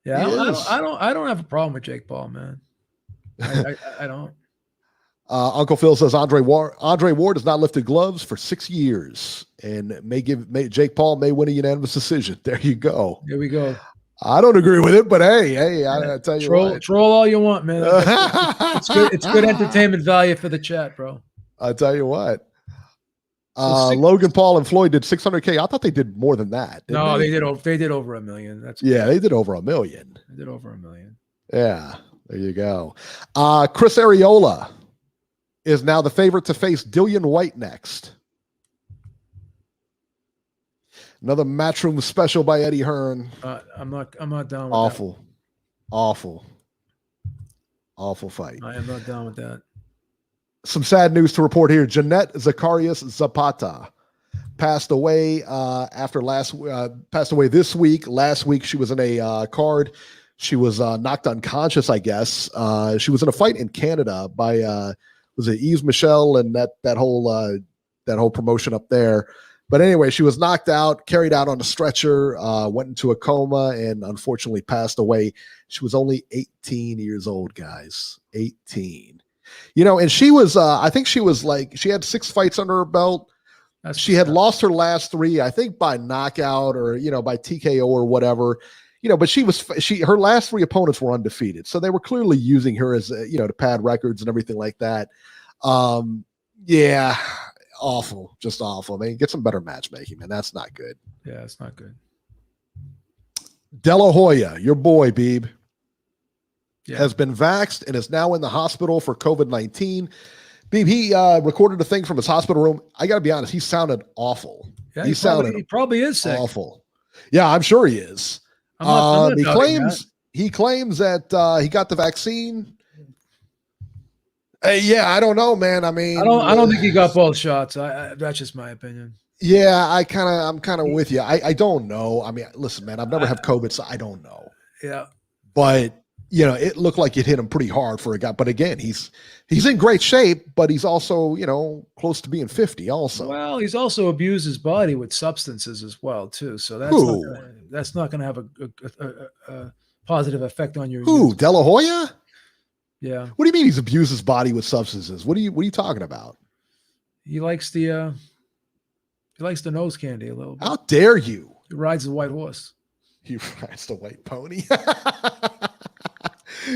Yeah. I don't have a problem with Jake Paul, man. I don't. Uncle Phil says Andre Ward has not lifted gloves for 6 years and Jake Paul may win a unanimous decision. There you go. There we go. I don't agree with it, but hey, I tell you what. Troll all you want, man. It's good. It's good entertainment value for the chat, bro. I tell you what. Logan Paul and Floyd did 600K. I thought they did more than that. No, they did over $1 million. They did over $1 million. They did over $1 million. Yeah, there you go. Chris Arreola is now the favorite to face Dillian White next. Another Matchroom special by Eddie Hearn. I'm not down with awful fight. I am not down with that. Some sad news to report here. Jeanette Zacharias Zapata passed away passed away this week. Last week she was in a card. She was knocked unconscious, I guess. She was in a fight in Canada by was it Yves Michel and that whole promotion up there. But anyway, she was knocked out, carried out on a stretcher, went into a coma, and unfortunately passed away. She was only 18 years old, guys. 18. And she was, I think she was she had 6 fights under her belt. She had lost her last 3, I think by knockout or, by TKO or whatever. but her last 3 opponents were undefeated. So they were clearly using her as, to pad records and everything like that. Yeah, awful, just awful. I mean, get some better matchmaking, man. That's not good. Yeah, it's not good. De La Hoya, your boy, Beeb, has been vaxxed and is now in the hospital for COVID-19. Beeb, he recorded a thing from his hospital room. I got to be honest, he sounded awful. Yeah, he probably is sick. Awful. Yeah, I'm sure he is. I'm not he claims that he got the vaccine. Yeah, I don't know, man. I mean, I don't think he got both shots. That's just my opinion. Yeah, I'm kind of with you. I don't know. I mean, listen, man, I've never had COVID, so I don't know. Yeah. But, it looked like it hit him pretty hard for a guy. But again, he's in great shape, but he's also, close to being 50 also. Well, he's also abused his body with substances as well, too. So that's not going to have a positive effect on your Who? De La Hoya? Yeah. What do you mean he's abused his body with substances? What are you talking about? He likes the nose candy a little bit. How dare you? He rides the white horse. He rides the white pony.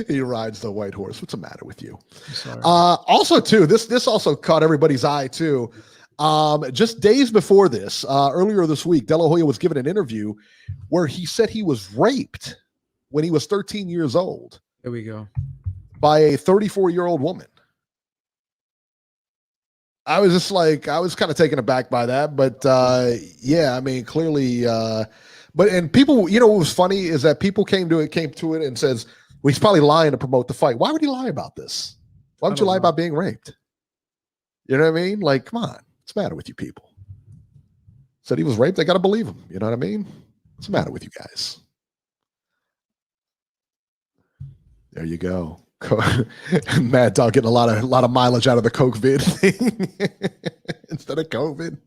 He rides the white horse. What's the matter with you? Sorry. Also, too, this also caught everybody's eye, too. Just days before this, earlier this week, De La Hoya was given an interview where he said he was raped when he was 13 years old. There we go. By a 34-year-old woman. I was kind of taken aback by that, but yeah, I mean, clearly, and people, what was funny is that people came to it and says, well, he's probably lying to promote the fight. Why would he lie about this? Why would you lie about being raped? You know what I mean? Like, come on, what's the matter with you people? Said he was raped. I got to believe him. You know what I mean? What's the matter with you guys? There you go. Mad Dog getting a lot of mileage out of the Coke vid thing instead of COVID.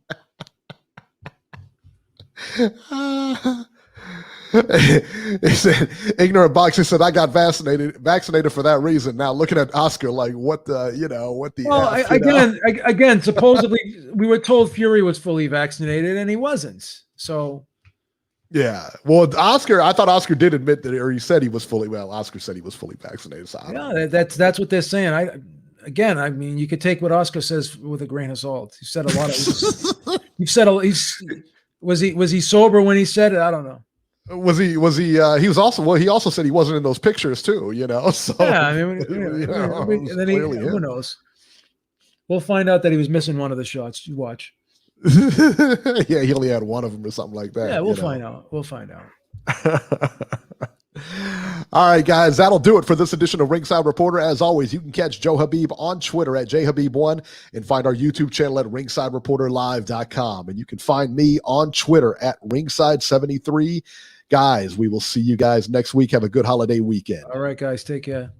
He said, ignorant boxer said, I got vaccinated for that reason. Now looking at Oscar like, what the. Well, again, supposedly we were told Fury was fully vaccinated and he wasn't. So. Yeah. Well, Oscar, I thought Oscar did admit that, or he said he was Oscar said he was fully vaccinated. So that's what they're saying. I mean, you could take what Oscar says with a grain of salt. He said a lot of, was he sober when he said it? I don't know. He also said he wasn't in those pictures too, so. Yeah. I mean, who knows? We'll find out that he was missing one of the shots. You watch. Yeah, he only had one of them or something like that. Yeah, we'll find out. We'll find out. All right, guys, that'll do it for this edition of Ringside Reporter. As always, you can catch Joe Habib on Twitter at jhabib1 and find our YouTube channel at ringsidereporterlive.com. And you can find me on Twitter at ringside73. Guys, we will see you guys next week. Have a good holiday weekend. All right, guys, take care.